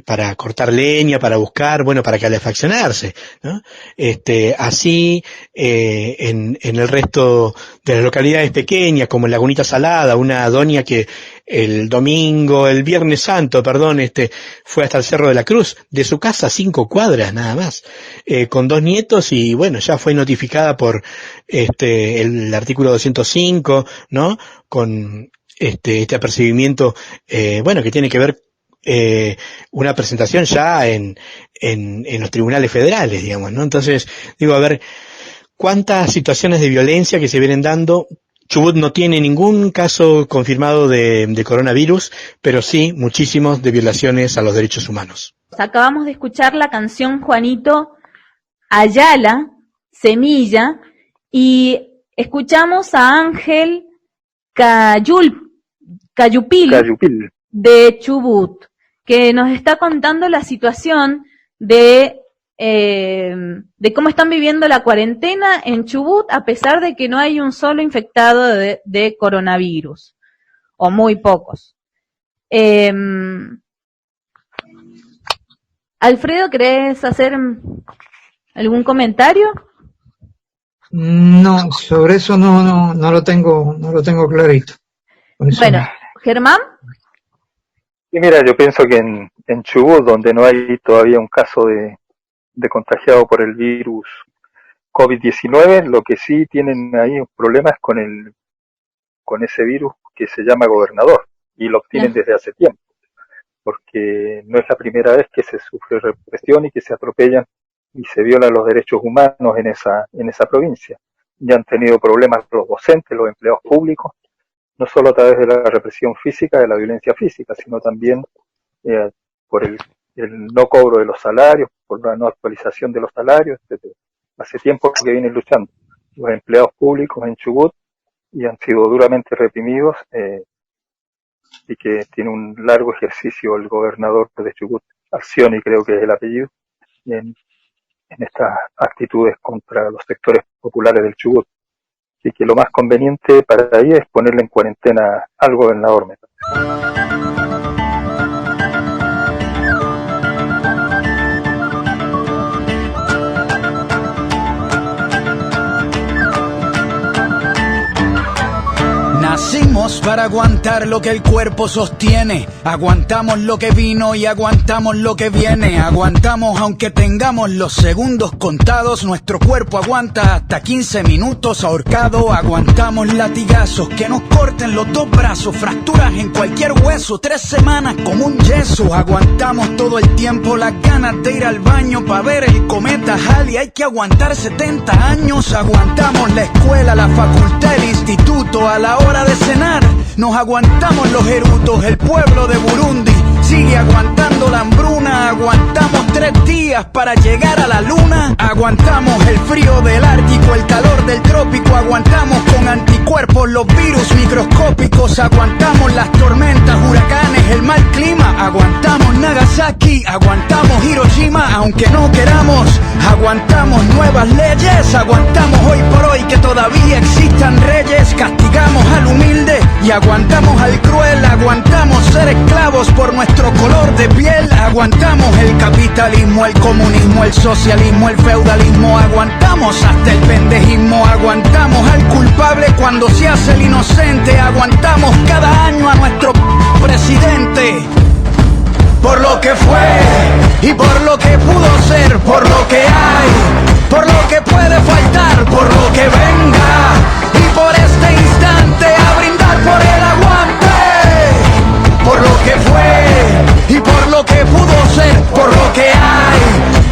para cortar leña, para buscar, bueno, para calefaccionarse, ¿no? Así, en el resto de las localidades pequeñas, como en Lagunita Salada, una doña que el Viernes Santo, fue hasta el Cerro de la Cruz, de su casa 5 cuadras nada más, con 2 nietos y bueno, ya fue notificada por el artículo 205, ¿no? Con este apercibimiento, bueno, que tiene que ver una presentación ya en los tribunales federales, digamos, ¿no? Entonces, digo, a ver, cuántas situaciones de violencia que se vienen dando. Chubut no tiene ningún caso confirmado de coronavirus, pero sí muchísimos de violaciones a los derechos humanos. Acabamos de escuchar la canción Juanito Ayala, Semilla, y escuchamos a Ángel Cayupil de Chubut, que nos está contando la situación de cómo están viviendo la cuarentena en Chubut a pesar de que no hay un solo infectado de coronavirus, o muy pocos. Alfredo, ¿querés hacer algún comentario? No, sobre eso no lo tengo clarito. Bueno, Germán. Y mira, yo pienso que en Chubut, donde no hay todavía un caso de contagiado por el virus COVID-19, lo que sí tienen ahí un problema es con ese virus que se llama gobernador, y lo tienen desde hace tiempo, porque no es la primera vez que se sufre represión y que se atropellan y se violan los derechos humanos en esa provincia. Ya han tenido problemas los docentes, los empleados públicos, no solo a través de la represión física, de la violencia física, sino también por el no cobro de los salarios, por la no actualización de los salarios, etc. Hace tiempo que vienen luchando los empleados públicos en Chubut y han sido duramente reprimidos, y que tiene un largo ejercicio el gobernador de Chubut, Alcioni creo que es el apellido, en estas actitudes contra los sectores populares del Chubut. Así que lo más conveniente para ahí es ponerle en cuarentena al gobernador. Nacimos para aguantar lo que el cuerpo sostiene. Aguantamos lo que vino y aguantamos lo que viene. Aguantamos aunque tengamos los segundos contados. Nuestro cuerpo aguanta hasta 15 minutos ahorcado. Aguantamos latigazos que nos corten los dos brazos. Fracturas en cualquier hueso, 3 semanas como un yeso. Aguantamos todo el tiempo las ganas de ir al baño para ver el cometa Halley. Hay que aguantar 70 años. Aguantamos la escuela, la facultad, el instituto. A la hora de cenar nos aguantamos los erutos. El pueblo de Burundi sigue aguantando la hambruna. Aguantamos 3 días para llegar a la luna. Aguantamos el frío del Ártico, el calor del trópico. Aguantamos con anticuerpos los virus microscópicos. Aguantamos las tormentas, huracanes, el mal clima. Aguantamos Nagasaki, aguantamos Hiroshima aunque no queramos. Aguantamos nuevas leyes. Aguantamos hoy por hoy que todavía existan reyes. Castigamos al humilde y aguantamos al cruel. Aguantamos ser esclavos por nuestro color de piel. Aguantamos el capitalismo, el comunismo, el socialismo, el feudalismo. Aguantamos hasta el pendejismo. Aguantamos al culpable cuando se hace el inocente. Aguantamos cada año a nuestro presidente. Por lo que fue y por lo que pudo ser, por lo que hay, por lo que puede faltar, por lo que venga y por este instante a brindar por el aguante. Por lo que fue y por lo que pudo ser, por lo que hay,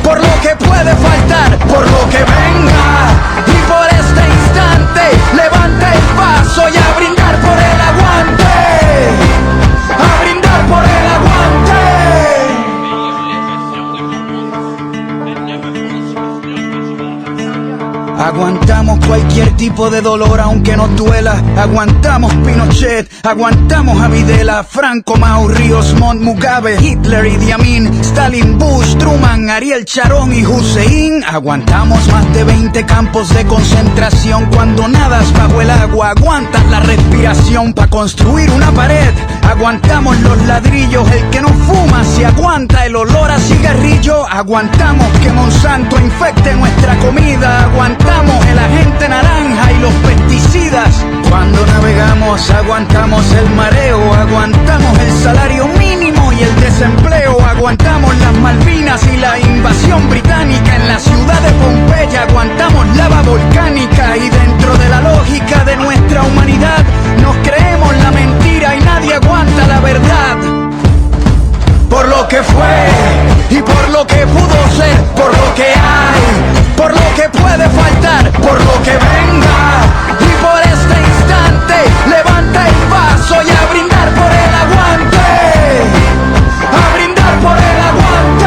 por lo que puede faltar, por lo que venga y por este instante levanta el paso y a brindar por el aguante. A brindar por el aguante. Aguantamos cualquier tipo de dolor aunque nos duela. Aguantamos Pinochet, aguantamos a Videla, Franco, Mao, Ríos Montt, Mugabe, Hitler, Idi Amin, Stalin, Bush, Truman, Ariel Sharon y Hussein. Aguantamos más de 20 campos de concentración. Cuando nadas bajo el agua aguantas la respiración para construir una pared. Aguantamos los ladrillos, el que no fuma se aguanta el olor a cigarrillo. Aguantamos que Monsanto infecte nuestra comida. Aguantamos el agente naranja y los pesticidas. Cuando navegamos aguantamos el mareo. Aguantamos el salario mínimo y el desempleo. Aguantamos las Malvinas y la invasión británica. En la ciudad de Pompeya aguantamos lava volcánica. Y dentro de la lógica de nuestra humanidad nos creemos la mentira y nadie aguanta la verdad. Por lo que fue y por lo que pudo ser, por lo que hay, por lo que puede faltar, por lo que venga y por este instante levanta el paso y a brindar por el aguante. A brindar por el aguante.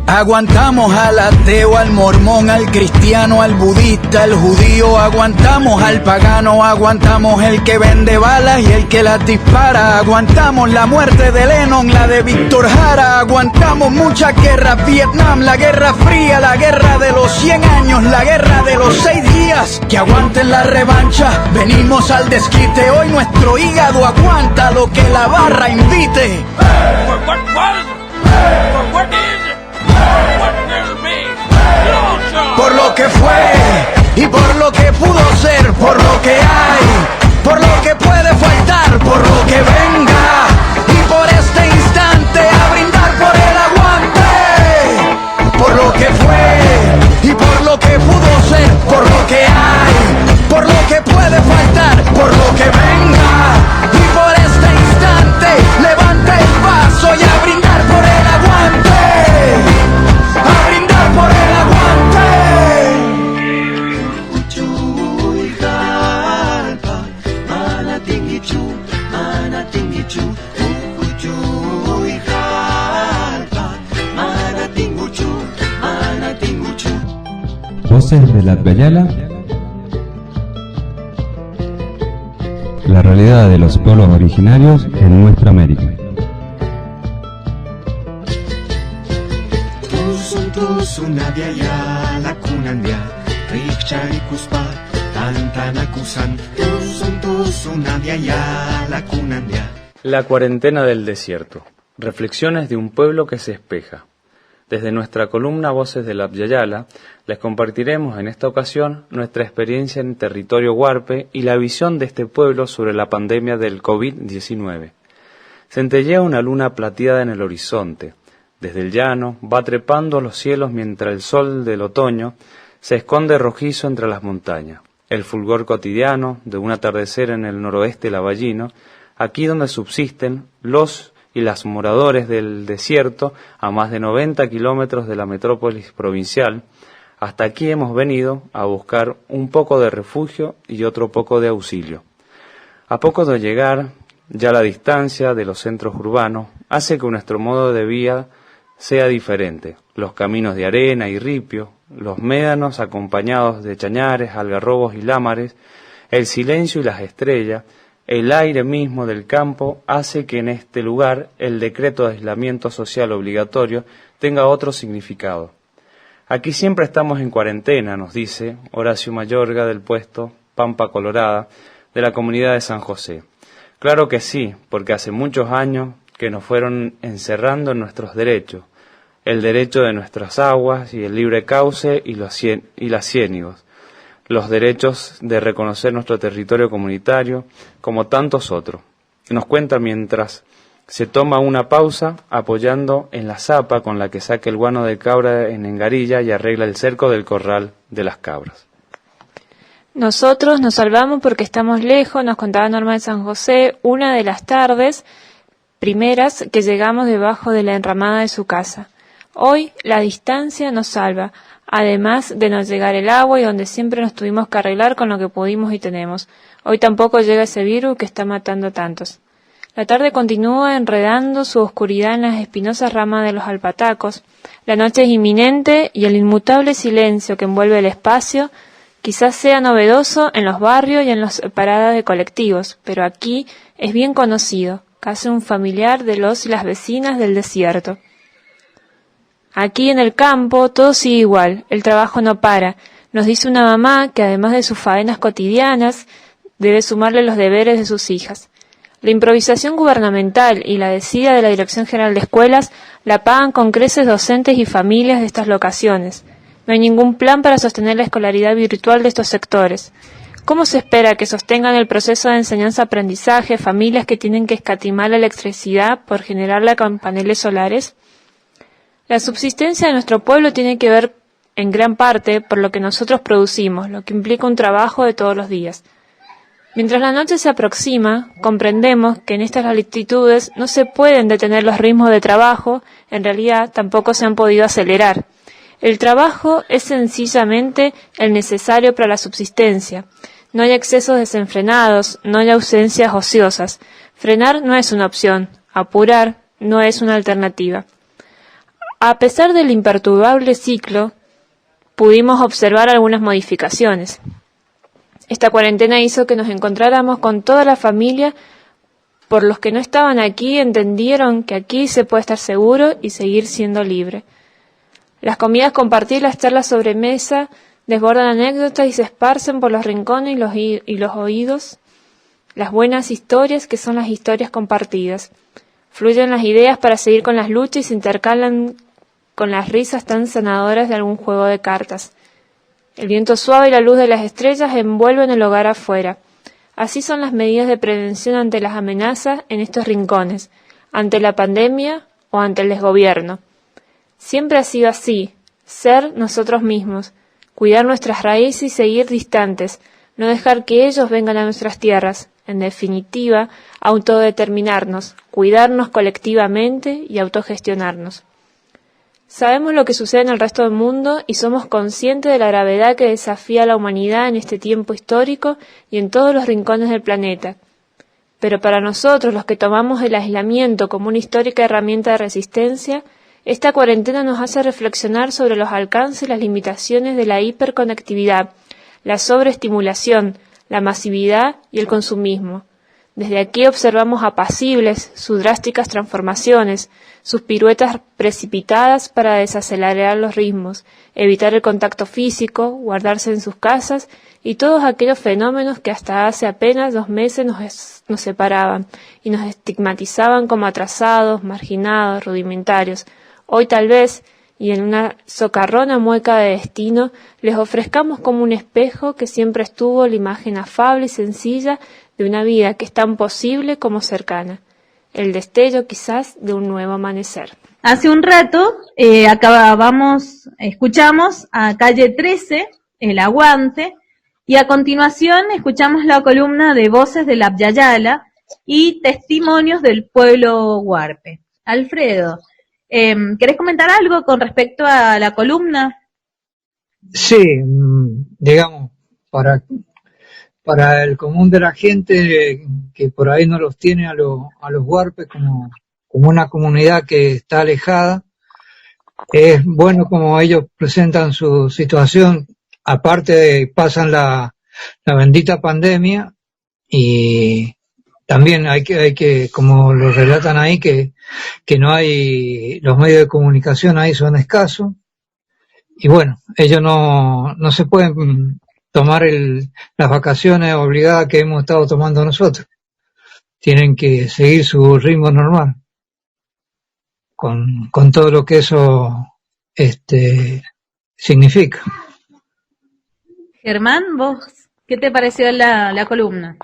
Aguantamos al ateo, al mormón, al cristiano, al budista, al judío. Aguantamos al pagano, aguantamos el que vende balas y el que las dispara. Aguantamos la muerte de Lennon, la de Víctor Jara. Aguantamos muchas guerras, Vietnam, la Guerra Fría, la guerra de los 100 años, la guerra de los 6 días. Que aguanten la revancha, venimos al desquite. Hoy nuestro hígado aguanta lo que la barra invite. Por lo que fue y por lo que pudo ser, por lo que hay, por lo que puede faltar, por lo que venga y por este instante a brindar por el aguante. Por lo que fue Voces de la Abyayala, la realidad de los pueblos originarios en nuestra América. La cuarentena del desierto. Reflexiones de un pueblo que se espeja. Desde nuestra columna Voces de la Abyayala, les compartiremos en esta ocasión nuestra experiencia en territorio huarpe y la visión de este pueblo sobre la pandemia del COVID-19. Centellea una luna plateada en el horizonte. Desde el llano va trepando los cielos mientras el sol del otoño se esconde rojizo entre las montañas. El fulgor cotidiano de un atardecer en el noroeste lavallino, aquí donde subsisten los y las moradores del desierto a más de 90 kilómetros de la metrópolis provincial. Hasta aquí hemos venido a buscar un poco de refugio y otro poco de auxilio. A poco de llegar, ya la distancia de los centros urbanos hace que nuestro modo de vida sea diferente. Los caminos de arena y ripio, los médanos acompañados de chañares, algarrobos y lámares, el silencio y las estrellas, el aire mismo del campo hace que en este lugar el decreto de aislamiento social obligatorio tenga otro significado. Aquí siempre estamos en cuarentena, nos dice Horacio Mayorga del puesto Pampa Colorada de la comunidad de San José. Claro que sí, porque hace muchos años que nos fueron encerrando en nuestros derechos, el derecho de nuestras aguas y el libre cauce y las ciénigos, los derechos de reconocer nuestro territorio comunitario, como tantos otros. Nos cuenta mientras se toma una pausa apoyando en la zapa con la que saca el guano de cabra en engarilla y arregla el cerco del corral de las cabras. Nosotros nos salvamos porque estamos lejos, nos contaba Norma de San José, una de las tardes primeras que llegamos debajo de la enramada de su casa. Hoy la distancia nos salva, además de no llegar el agua y donde siempre nos tuvimos que arreglar con lo que pudimos y tenemos. Hoy tampoco llega ese virus que está matando a tantos. La tarde continúa enredando su oscuridad en las espinosas ramas de los alpatacos. La noche es inminente y el inmutable silencio que envuelve el espacio quizás sea novedoso en los barrios y en las paradas de colectivos, pero aquí es bien conocido, casi un familiar de los y las vecinas del desierto. Aquí en el campo todo sigue igual, el trabajo no para. Nos dice una mamá que además de sus faenas cotidianas, debe sumarle los deberes de sus hijas. La improvisación gubernamental y la desidia de la Dirección General de Escuelas la pagan con creces docentes y familias de estas locaciones. No hay ningún plan para sostener la escolaridad virtual de estos sectores. ¿Cómo se espera que sostengan el proceso de enseñanza-aprendizaje familias que tienen que escatimar la electricidad por generarla con paneles solares? La subsistencia de nuestro pueblo tiene que ver en gran parte por lo que nosotros producimos, lo que implica un trabajo de todos los días. Mientras la noche se aproxima, comprendemos que en estas latitudes no se pueden detener los ritmos de trabajo, en realidad tampoco se han podido acelerar. El trabajo es sencillamente el necesario para la subsistencia. No hay excesos desenfrenados, no hay ausencias ociosas. Frenar no es una opción, apurar no es una alternativa. A pesar del imperturbable ciclo, pudimos observar algunas modificaciones. Esta cuarentena hizo que nos encontráramos con toda la familia. Por los que no estaban aquí entendieron que aquí se puede estar seguro y seguir siendo libre. Las comidas compartidas, las charlas sobre mesa, desbordan anécdotas y se esparcen por los rincones y los oídos. Las buenas historias que son las historias compartidas. Fluyen las ideas para seguir con las luchas y se intercalan con las risas tan sanadoras de algún juego de cartas. El viento suave y la luz de las estrellas envuelven el hogar afuera. Así son las medidas de prevención ante las amenazas en estos rincones, ante la pandemia o ante el desgobierno. Siempre ha sido así, ser nosotros mismos, cuidar nuestras raíces y seguir distantes, no dejar que ellos vengan a nuestras tierras, en definitiva, autodeterminarnos, cuidarnos colectivamente y autogestionarnos. Sabemos lo que sucede en el resto del mundo y somos conscientes de la gravedad que desafía a la humanidad en este tiempo histórico y en todos los rincones del planeta. Pero para nosotros, los que tomamos el aislamiento como una histórica herramienta de resistencia, Esta cuarentena nos hace reflexionar sobre los alcances y las limitaciones de la hiperconectividad, la sobreestimulación, la masividad y el consumismo. Desde aquí observamos apacibles sus drásticas transformaciones, sus piruetas precipitadas para desacelerar los ritmos, evitar el contacto físico, guardarse en sus casas y todos aquellos fenómenos que hasta hace apenas 2 meses nos separaban y nos estigmatizaban como atrasados, marginados, rudimentarios. Hoy tal vez, y en una socarrona mueca de destino, les ofrezcamos como un espejo que siempre estuvo la imagen afable y sencilla de una vida que es tan posible como cercana, el destello quizás de un nuevo amanecer. Hace un rato escuchamos a Calle 13, El Aguante, y a continuación escuchamos la columna de Voces de la Abya Yala y Testimonios del Pueblo Huarpe. Alfredo, ¿querés comentar algo con respecto a la columna? Sí, digamos, para el común de la gente que por ahí no los tiene a los huarpes como una comunidad que está alejada, es bueno como ellos presentan su situación, aparte de pasan la bendita pandemia, y también hay que, como lo relatan ahí, que no hay, los medios de comunicación ahí son escasos, y bueno, ellos no se pueden tomar las vacaciones obligadas que hemos estado tomando nosotros. Tienen que seguir su ritmo normal, con todo lo que eso significa. Germán, ¿vos qué te pareció la columna?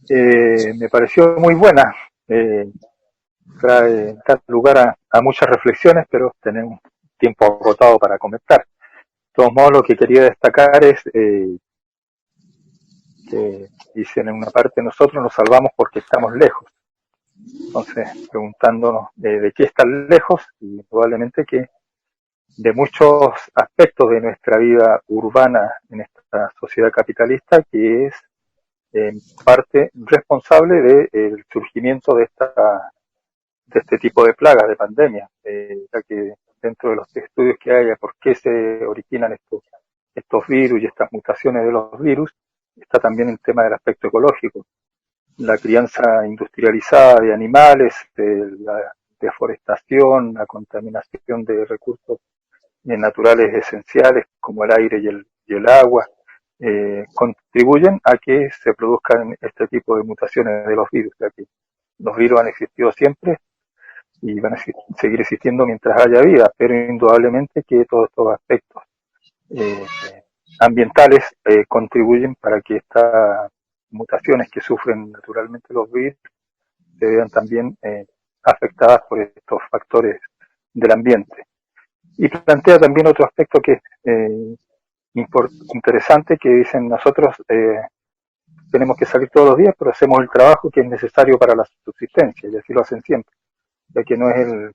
Me pareció muy buena. Da lugar a muchas reflexiones, pero tenemos tiempo agotado para comentar. De todos modos, lo que quería destacar es que dicen en una parte, nosotros nos salvamos porque estamos lejos. Entonces, preguntándonos de qué están lejos, y probablemente que de muchos aspectos de nuestra vida urbana en esta sociedad capitalista, que es en parte responsable del surgimiento de este tipo de plagas, de pandemias, ya que dentro de los estudios que haya por qué se originan estos virus y estas mutaciones de los virus, está también el tema del aspecto ecológico, la crianza industrializada de animales, la deforestación, la contaminación de recursos naturales esenciales como el aire y el agua, contribuyen a que se produzcan este tipo de mutaciones de los virus, ya que los virus han existido siempre y van a seguir existiendo mientras haya vida, pero indudablemente que todos estos aspectos ambientales contribuyen para que estas mutaciones que sufren naturalmente los virus se vean también afectadas por estos factores del ambiente. Y plantea también otro aspecto que es interesante, que dicen nosotros tenemos que salir todos los días, pero hacemos el trabajo que es necesario para la subsistencia, y así lo hacen siempre, ya que no es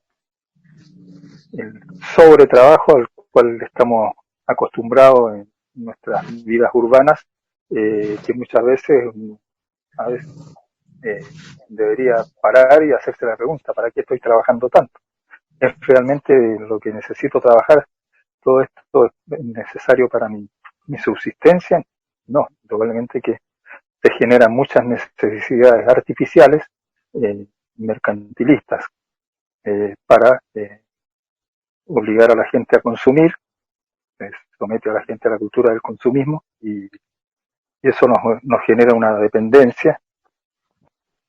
el sobretrabajo al cual estamos acostumbrados en nuestras vidas urbanas, que muchas veces debería parar y hacerse la pregunta, ¿para qué estoy trabajando tanto? ¿Es realmente lo que necesito trabajar? ¿Todo esto es necesario para mi subsistencia? No, probablemente que se generan muchas necesidades artificiales, mercantilistas, para obligar a la gente a consumir, somete a la gente a la cultura del consumismo, y eso nos genera una dependencia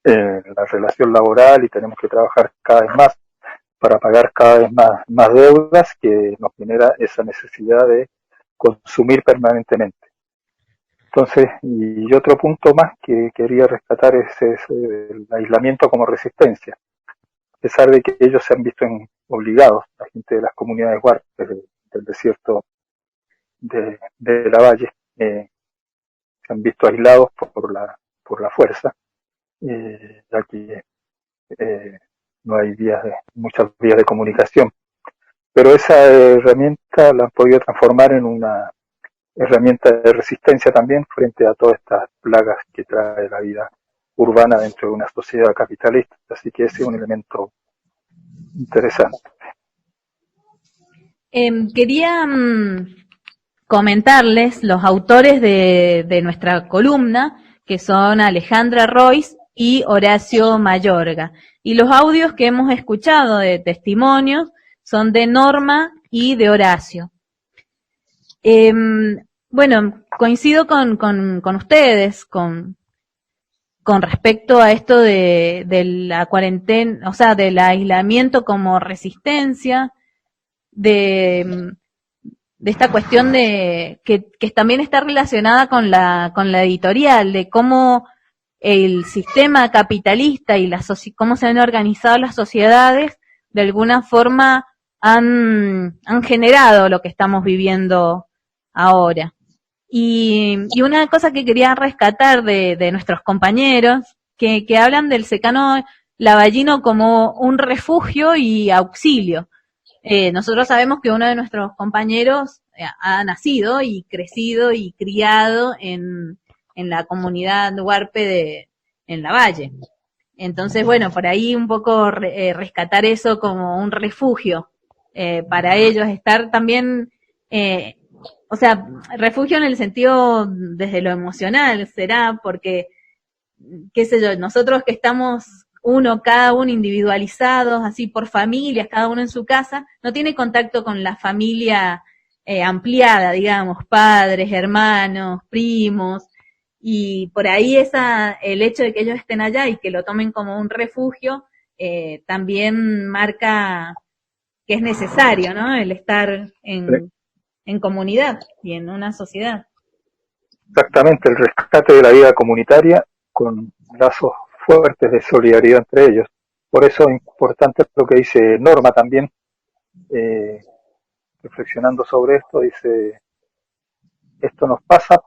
en la relación laboral, y tenemos que trabajar cada vez más para pagar cada vez más deudas, que nos genera esa necesidad de consumir permanentemente. Entonces, y otro punto más que quería rescatar es el aislamiento como resistencia. A pesar de que ellos se han visto obligados, la gente de las comunidades huarpes del desierto de la Valle, se han visto aislados por la fuerza, ya que no hay muchas vías de comunicación. Pero esa herramienta la han podido transformar en una herramienta de resistencia también frente a todas estas plagas que trae la vida urbana dentro de una sociedad capitalista. Así que ese es un elemento interesante. Quería comentarles los autores de nuestra columna, que son Alejandra Royce y Horacio Mayorga. Y los audios que hemos escuchado de testimonios son de Norma y de Horacio. Bueno, coincido con ustedes, con respecto a esto de la cuarentena, o sea, del aislamiento como resistencia, de esta cuestión de que también está relacionada con la editorial, de cómo el sistema capitalista y cómo se han organizado las sociedades de alguna forma han generado lo que estamos viviendo ahora. Y una cosa que quería rescatar de nuestros compañeros, que hablan del secano lavallino como un refugio y auxilio. Nosotros sabemos que uno de nuestros compañeros ha nacido y crecido y criado en la comunidad huarpe en Lavalle. Entonces, bueno, por ahí un poco rescatar eso como un refugio para ellos, estar también, o sea, refugio en el sentido desde lo emocional, será porque, qué sé yo, nosotros que estamos cada uno individualizados, así por familias, cada uno en su casa, no tiene contacto con la familia ampliada, digamos, padres, hermanos, primos, y por ahí el hecho de que ellos estén allá y que lo tomen como un refugio, también marca que es necesario, ¿no? El estar en comunidad y en una sociedad. Exactamente, el rescate de la vida comunitaria con lazos fuertes de solidaridad entre ellos. Por eso es importante lo que dice Norma también, reflexionando sobre esto, dice, esto nos pasa,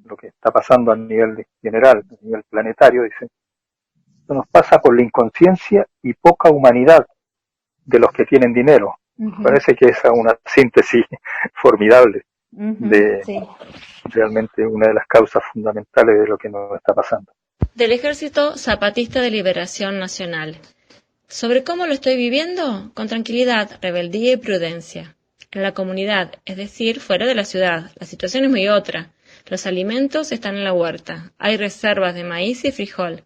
lo que está pasando a nivel general, a nivel planetario, dice, esto nos pasa por la inconsciencia y poca humanidad de los que tienen dinero. Uh-huh. Parece que es una síntesis formidable de realmente una de las causas fundamentales de lo que nos está pasando. Del Ejército Zapatista de Liberación Nacional. ¿Sobre cómo lo estoy viviendo? Con tranquilidad, rebeldía y prudencia. En la comunidad, es decir, fuera de la ciudad, la situación es muy otra. Los alimentos están en la huerta. Hay reservas de maíz y frijol.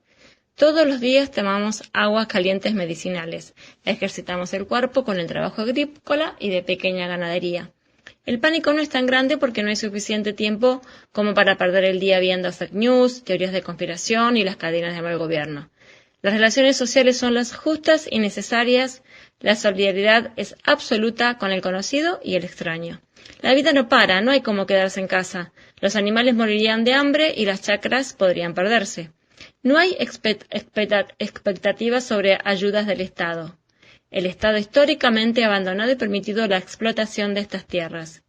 Todos los días tomamos aguas calientes medicinales. Ejercitamos el cuerpo con el trabajo agrícola y de pequeña ganadería. El pánico no es tan grande porque no hay suficiente tiempo como para perder el día viendo fake news, teorías de conspiración y las cadenas de mal gobierno. Las relaciones sociales son las justas y necesarias. La solidaridad es absoluta con el conocido y el extraño. La vida no para, no hay como quedarse en casa. Los animales morirían de hambre y las chacras podrían perderse. No hay expectativas sobre ayudas del Estado. El Estado históricamente ha abandonado y permitido la explotación de estas tierras.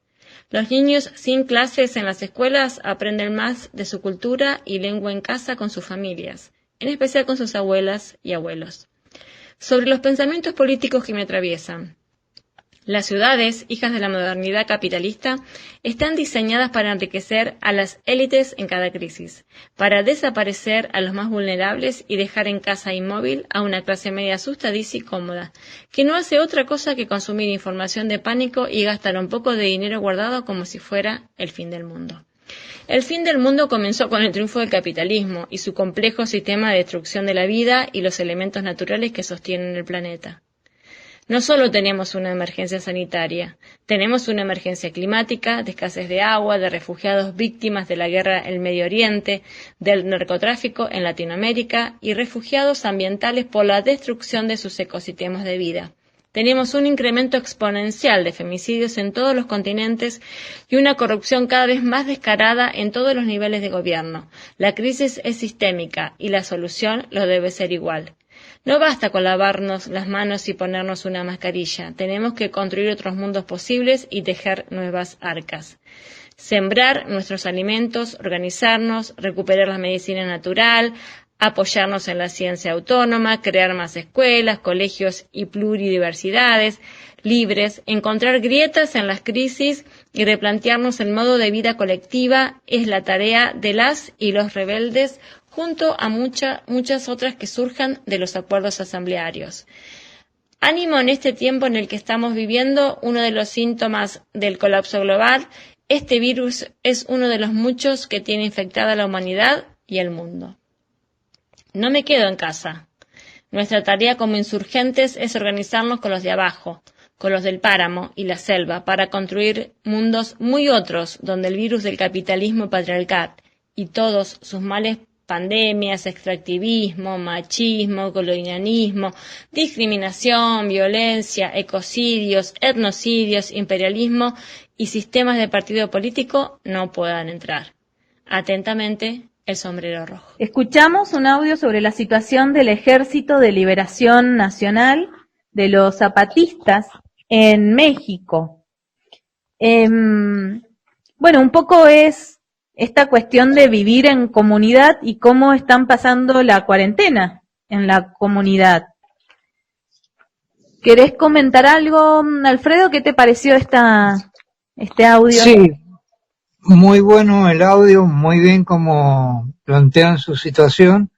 Los niños sin clases en las escuelas aprenden más de su cultura y lengua en casa con sus familias, en especial con sus abuelas y abuelos. Sobre los pensamientos políticos que me atraviesan. Las ciudades, hijas de la modernidad capitalista, están diseñadas para enriquecer a las élites en cada crisis, para desaparecer a los más vulnerables y dejar en casa inmóvil a una clase media asustadiza y cómoda, que no hace otra cosa que consumir información de pánico y gastar un poco de dinero guardado como si fuera el fin del mundo. El fin del mundo comenzó con el triunfo del capitalismo y su complejo sistema de destrucción de la vida y los elementos naturales que sostienen el planeta. No solo tenemos una emergencia sanitaria, tenemos una emergencia climática, de escasez de agua, de refugiados víctimas de la guerra en el Medio Oriente, del narcotráfico en Latinoamérica y refugiados ambientales por la destrucción de sus ecosistemas de vida. Tenemos un incremento exponencial de femicidios en todos los continentes y una corrupción cada vez más descarada en todos los niveles de gobierno. La crisis es sistémica y la solución lo debe ser igual. No basta con lavarnos las manos y ponernos una mascarilla. Tenemos que construir otros mundos posibles y tejer nuevas arcas. Sembrar nuestros alimentos, organizarnos, recuperar la medicina natural, apoyarnos en la ciencia autónoma, crear más escuelas, colegios y pluridiversidades libres, encontrar grietas en las crisis y replantearnos el modo de vida colectiva es la tarea de las y los rebeldes junto a muchas otras que surjan de los acuerdos asamblearios. Ánimo en este tiempo en el que estamos viviendo, uno de los síntomas del colapso global. Este virus es uno de los muchos que tiene infectada a la humanidad y el mundo. No me quedo en casa. Nuestra tarea como insurgentes es organizarnos con los de abajo, con los del páramo y la selva, para construir mundos muy otros, donde el virus del capitalismo patriarcal y todos sus males, pandemias, extractivismo, machismo, colonialismo, discriminación, violencia, ecocidios, etnocidios, imperialismo y sistemas de partido político no puedan entrar. Atentamente, el sombrero rojo. Escuchamos un audio sobre la situación del Ejército de Liberación Nacional de los zapatistas en México. Bueno, un poco es esta cuestión de vivir en comunidad y cómo están pasando la cuarentena en la comunidad. ¿Querés comentar algo, Alfredo? ¿Qué te pareció este audio? Sí, muy bueno el audio, muy bien como plantean su situación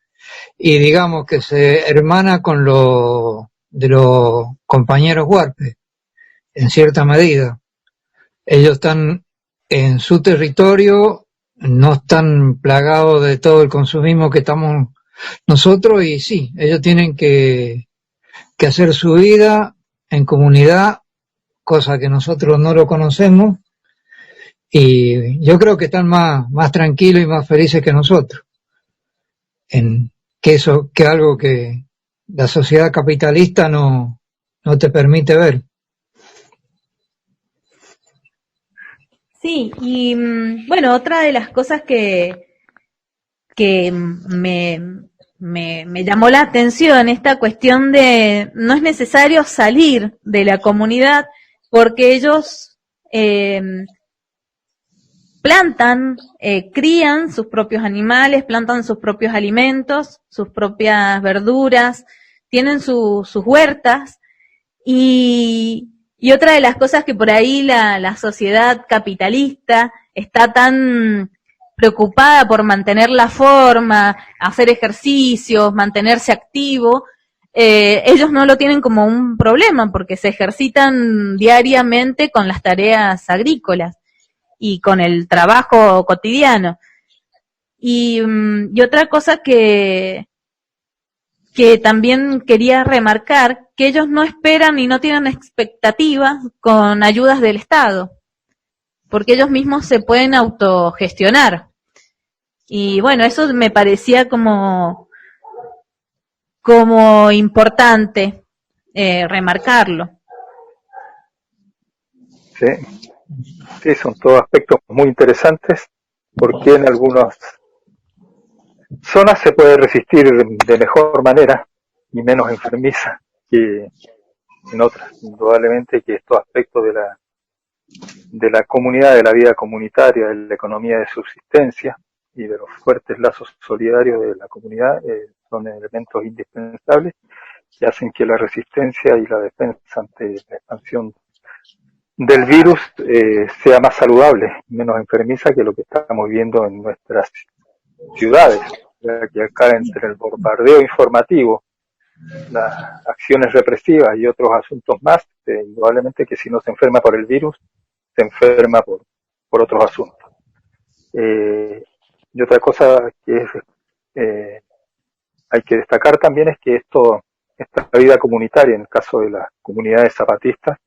y digamos que se hermana con lo de los compañeros Huarpe, en cierta medida. Ellos están en su territorio, no están plagados de todo el consumismo que estamos nosotros y sí, ellos tienen que hacer su vida en comunidad, cosa que nosotros no lo conocemos, y yo creo que están más tranquilos y más felices que nosotros, que algo que la sociedad capitalista no te permite ver. Sí, y bueno, otra de las cosas que me llamó la atención, esta cuestión de no es necesario salir de la comunidad porque ellos plantan, crían sus propios animales, plantan sus propios alimentos, sus propias verduras, tienen sus huertas y otra de las cosas que por ahí la sociedad capitalista está tan preocupada por mantener la forma, hacer ejercicios, mantenerse activo, ellos no lo tienen como un problema porque se ejercitan diariamente con las tareas agrícolas y con el trabajo cotidiano. Y otra cosa que también quería remarcar, que ellos no esperan y no tienen expectativas con ayudas del Estado, porque ellos mismos se pueden autogestionar. Y bueno, eso me parecía como importante remarcarlo. Sí, son todos aspectos muy interesantes, porque en algunas zonas se puede resistir de mejor manera y menos enfermiza que en otras. Indudablemente que estos aspectos de la comunidad, de la vida comunitaria, de la economía de subsistencia y de los fuertes lazos solidarios de la comunidad son elementos indispensables que hacen que la resistencia y la defensa ante la expansión del virus sea más saludable, menos enfermiza que lo que estamos viendo en nuestras ciudades, ya que acá entre el bombardeo informativo, las acciones represivas y otros asuntos más, indudablemente que si no se enferma por el virus, se enferma por otros asuntos. Y otra cosa que hay que destacar también es que esta vida comunitaria, en el caso de las comunidades zapatistas,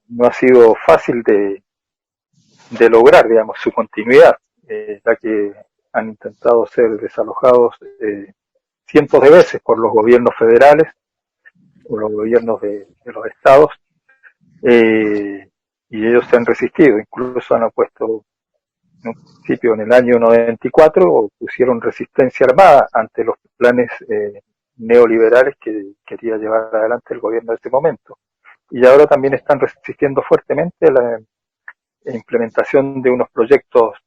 no ha sido fácil de lograr, digamos, su continuidad, ya que han intentado ser desalojados cientos de veces por los gobiernos federales, por los gobiernos de los estados, y ellos se han resistido, incluso han opuesto en un principio en el año 94, pusieron resistencia armada ante los planes neoliberales que quería llevar adelante el gobierno de ese momento. Y ahora también están resistiendo fuertemente la implementación de unos proyectos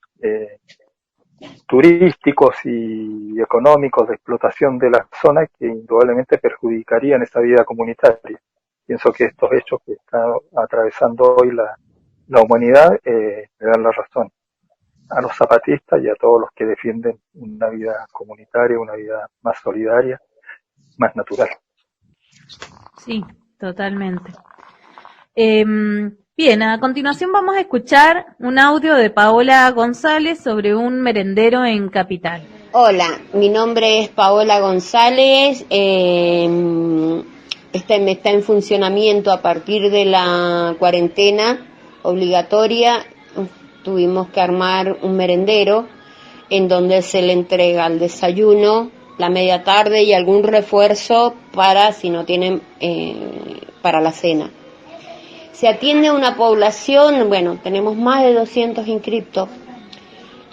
turísticos y económicos de explotación de la zona que indudablemente perjudicarían esa vida comunitaria. Pienso que estos hechos que está atravesando hoy la humanidad le dan la razón a los zapatistas y a todos los que defienden una vida comunitaria, una vida más solidaria, más natural. Sí, totalmente. Bien, a continuación vamos a escuchar un audio de Paola González sobre un merendero en Capital. Hola, mi nombre es Paola González. Está en funcionamiento a partir de la cuarentena obligatoria. Tuvimos que armar un merendero en donde se le entrega el desayuno, la media tarde y algún refuerzo para si no tienen para la cena. Se atiende a una población, bueno, tenemos más de 200 inscriptos.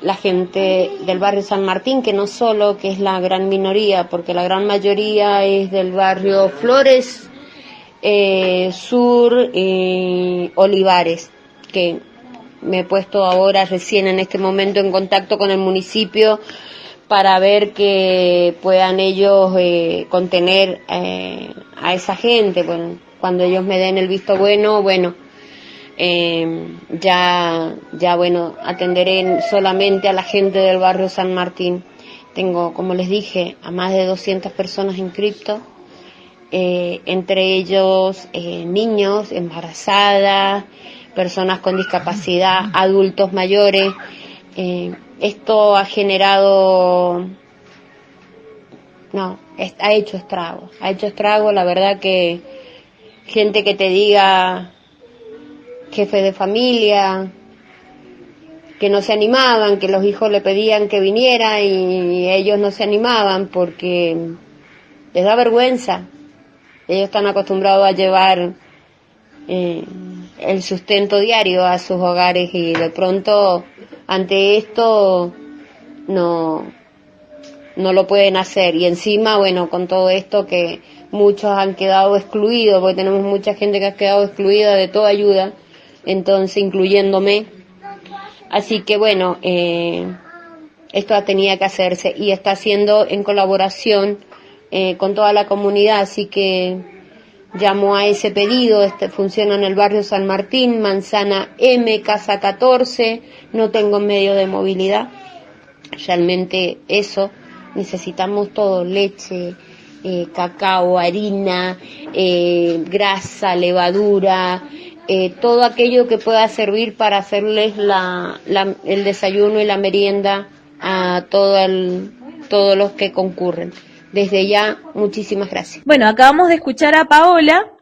La gente del barrio San Martín, que no solo, que es la gran minoría, porque la gran mayoría es del barrio Flores, Sur, Olivares, que me he puesto ahora recién en este momento en contacto con el municipio para ver que puedan ellos contener a esa gente. Bueno, cuando ellos me den el visto bueno, bueno, atenderé solamente a la gente del barrio San Martín. Tengo, como les dije, a más de 200 personas inscriptos, entre ellos niños, embarazadas, personas con discapacidad, adultos mayores. Esto ha generado, ha hecho estragos, la verdad que gente que te diga, jefes de familia, que no se animaban, que los hijos le pedían que viniera y ellos no se animaban porque les da vergüenza. Ellos están acostumbrados a llevar el sustento diario a sus hogares y de pronto ante esto no lo pueden hacer. Y encima, bueno, con todo esto que muchos han quedado excluidos, porque tenemos mucha gente que ha quedado excluida de toda ayuda, entonces incluyéndome. Así que bueno, esto tenía que hacerse y está haciendo en colaboración con toda la comunidad, así que llamo a ese pedido. Funciona en el barrio San Martín, Manzana M, Casa 14, no tengo medio de movilidad, realmente eso, necesitamos todo, leche, cacao, harina, grasa, levadura, todo aquello que pueda servir para hacerles el desayuno y la merienda a todos los que concurren. Desde ya, muchísimas gracias. Bueno, acabamos de escuchar a Paola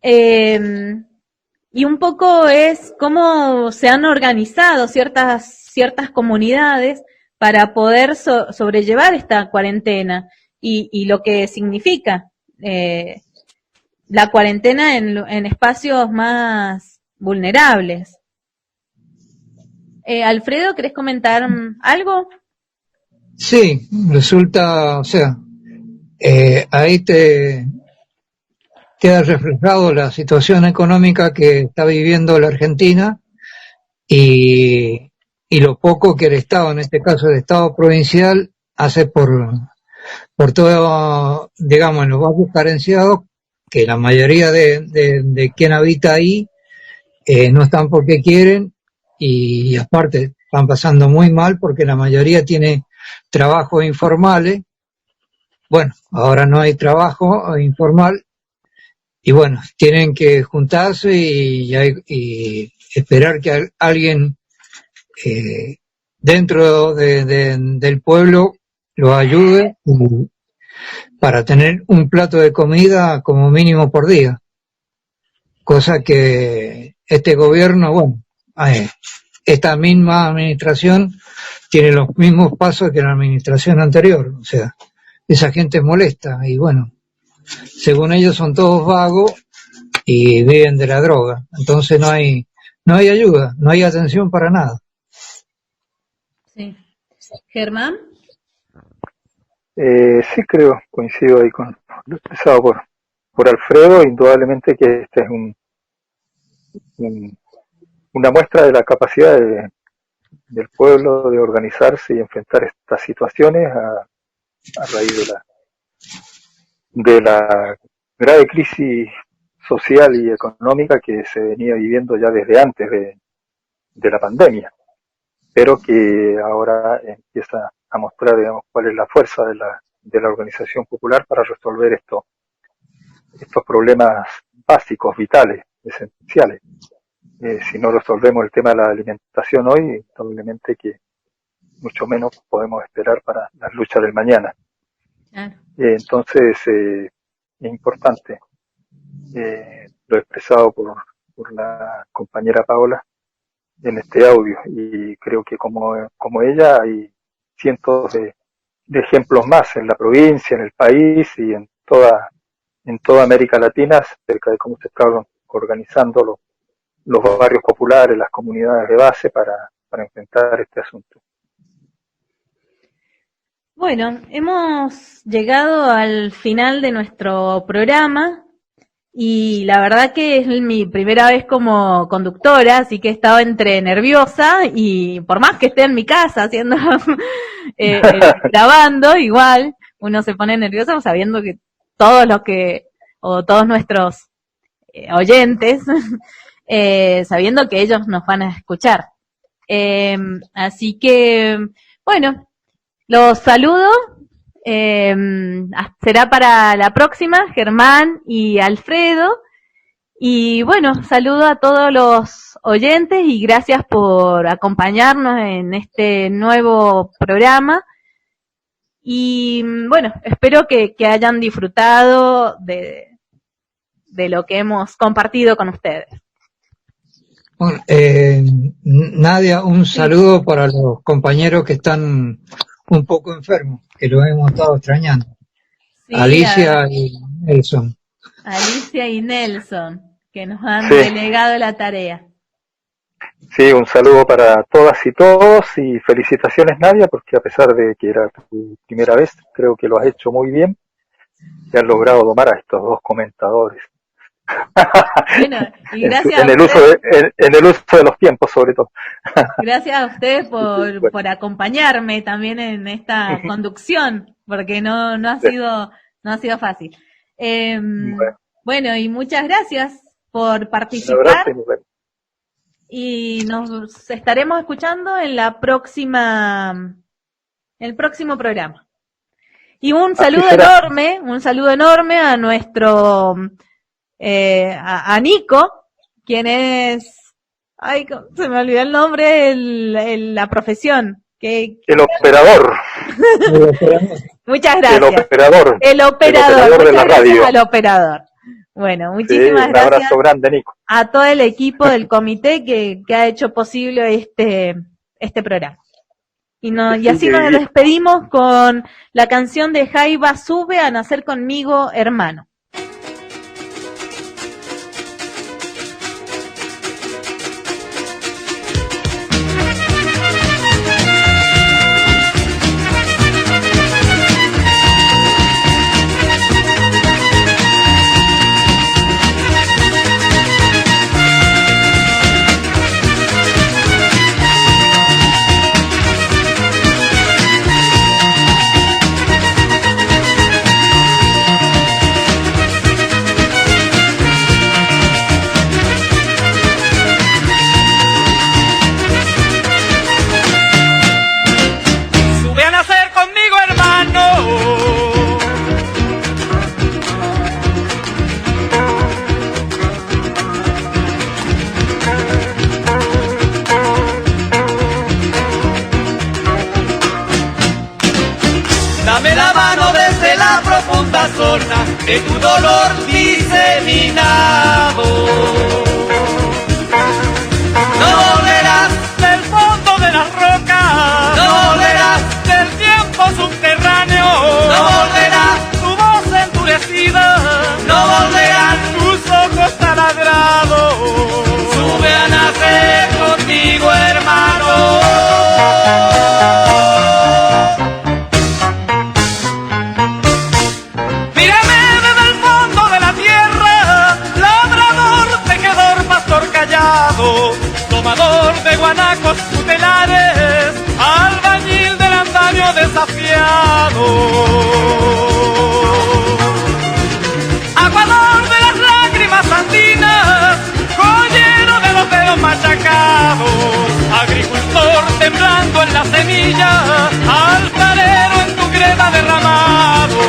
y un poco es cómo se han organizado ciertas comunidades para poder sobrellevar esta cuarentena y lo que significa la cuarentena en espacios más vulnerables. Alfredo, ¿querés comentar algo? Sí, resulta, o sea, ahí te queda reflejado la situación económica que está viviendo la Argentina y lo poco que el Estado, en este caso el Estado provincial, hace por todo, digamos, en los barrios carenciados, que la mayoría de quien habita ahí no están porque quieren y aparte están pasando muy mal porque la mayoría tiene trabajos informales. Bueno, ahora no hay trabajo informal y bueno, tienen que juntarse y esperar que alguien dentro del pueblo los ayude para tener un plato de comida como mínimo por día. Cosa que este gobierno, bueno, esta misma administración tiene los mismos pasos que la administración anterior, o sea, esa gente es molesta y bueno, según ellos son todos vagos y viven de la droga, entonces no hay ayuda, no hay atención para nada. Sí. Germán. Sí, coincido ahí con lo expresado por Alfredo. Indudablemente que este es una muestra de la capacidad del pueblo de organizarse y enfrentar estas situaciones a raíz de la grave crisis social y económica que se venía viviendo ya desde antes de la pandemia, pero que ahora empieza a mostrar, digamos, cuál es la fuerza de la organización popular para resolver estos problemas básicos, vitales, esenciales. Si no resolvemos el tema de la alimentación hoy, probablemente que mucho menos podemos esperar para las luchas del mañana. Entonces, es importante, lo expresado por la compañera Paola en este audio, y creo que como ella hay cientos de ejemplos más en la provincia, en el país y en toda América Latina acerca de cómo se están organizando los barrios populares, las comunidades de base para enfrentar este asunto. Bueno, hemos llegado al final de nuestro programa y la verdad que es mi primera vez como conductora, así que he estado entre nerviosa y por más que esté en mi casa haciendo grabando, igual uno se pone nervioso sabiendo que todos nuestros oyentes, sabiendo que ellos nos van a escuchar. Así que, bueno, los saludo. Será para la próxima, Germán y Alfredo. Y bueno, saludo a todos los oyentes y gracias por acompañarnos en este nuevo programa. Y bueno, espero que hayan disfrutado de lo que hemos compartido con ustedes. Bueno, Nadia, un saludo para los compañeros que están un poco enfermos, que los hemos estado extrañando. Sí, Alicia y Nelson. Alicia y Nelson, que nos han delegado la tarea. Sí, un saludo para todas y todos y felicitaciones, Nadia, porque a pesar de que era tu primera vez, creo que lo has hecho muy bien y has logrado domar a estos dos comentadores. Bueno, y gracias en el uso de los tiempos, sobre todo. Gracias a ustedes por acompañarme también en esta conducción, porque no ha sido fácil. Bueno, y muchas gracias por participar. Y nos estaremos escuchando en el próximo programa. Y un saludo enorme a nuestro a Nico, quien es, se me olvidó el nombre, la profesión. El operador. Muchas gracias. El operador de la radio. Al operador. Bueno, muchísimas gracias. Un abrazo grande, Nico. A todo el equipo del comité que ha hecho posible este programa. Y así nos despedimos con la canción de Jaiba, Sube a nacer conmigo, hermano. De tu dolor diseminado. No volverás del fondo de las rocas, no volverás del tiempo subterráneo, no volverás tu voz endurecida, no volverán tus ojos taladrados. Sube a nacer conmigo, hermano. Tomador de guanacos tutelares, albañil del andamio desafiado, aguador de las lágrimas andinas, joyero de los dedos machacados, agricultor temblando en la semilla, alfarero en tu greda derramado.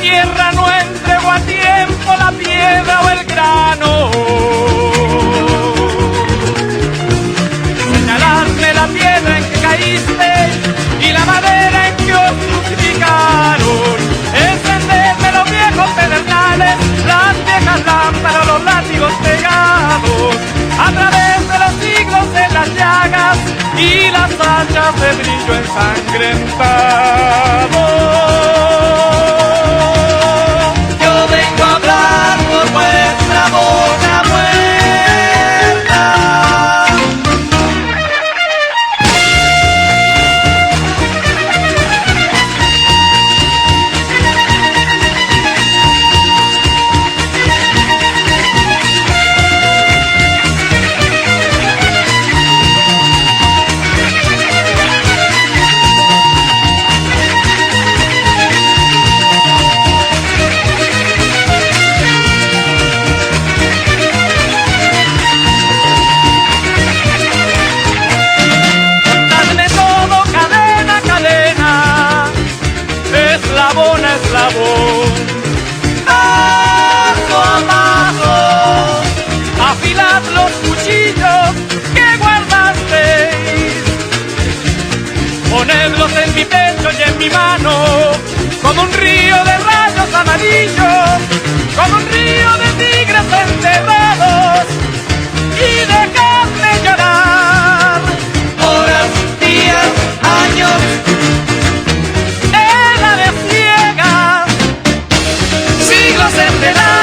tierra no entregó a tiempo la piedra o el grano. Señalarle la piedra en que caíste y la madera en que os crucificaron. Encenderme los viejos pedernales, las viejas lámparas, los látigos pegados. A través de los siglos en las llagas y las hachas de brillo ensangrentado. Yo vengo a hablar por vuestra boca muerta. Paso a paso, afilad los cuchillos que guardasteis, ponedlos en mi pecho y en mi mano, como un río de rayos amarillos, como un río de tigres enterrados, y dejadme llorar, horas, días, años, en la desciega, siglos enteros.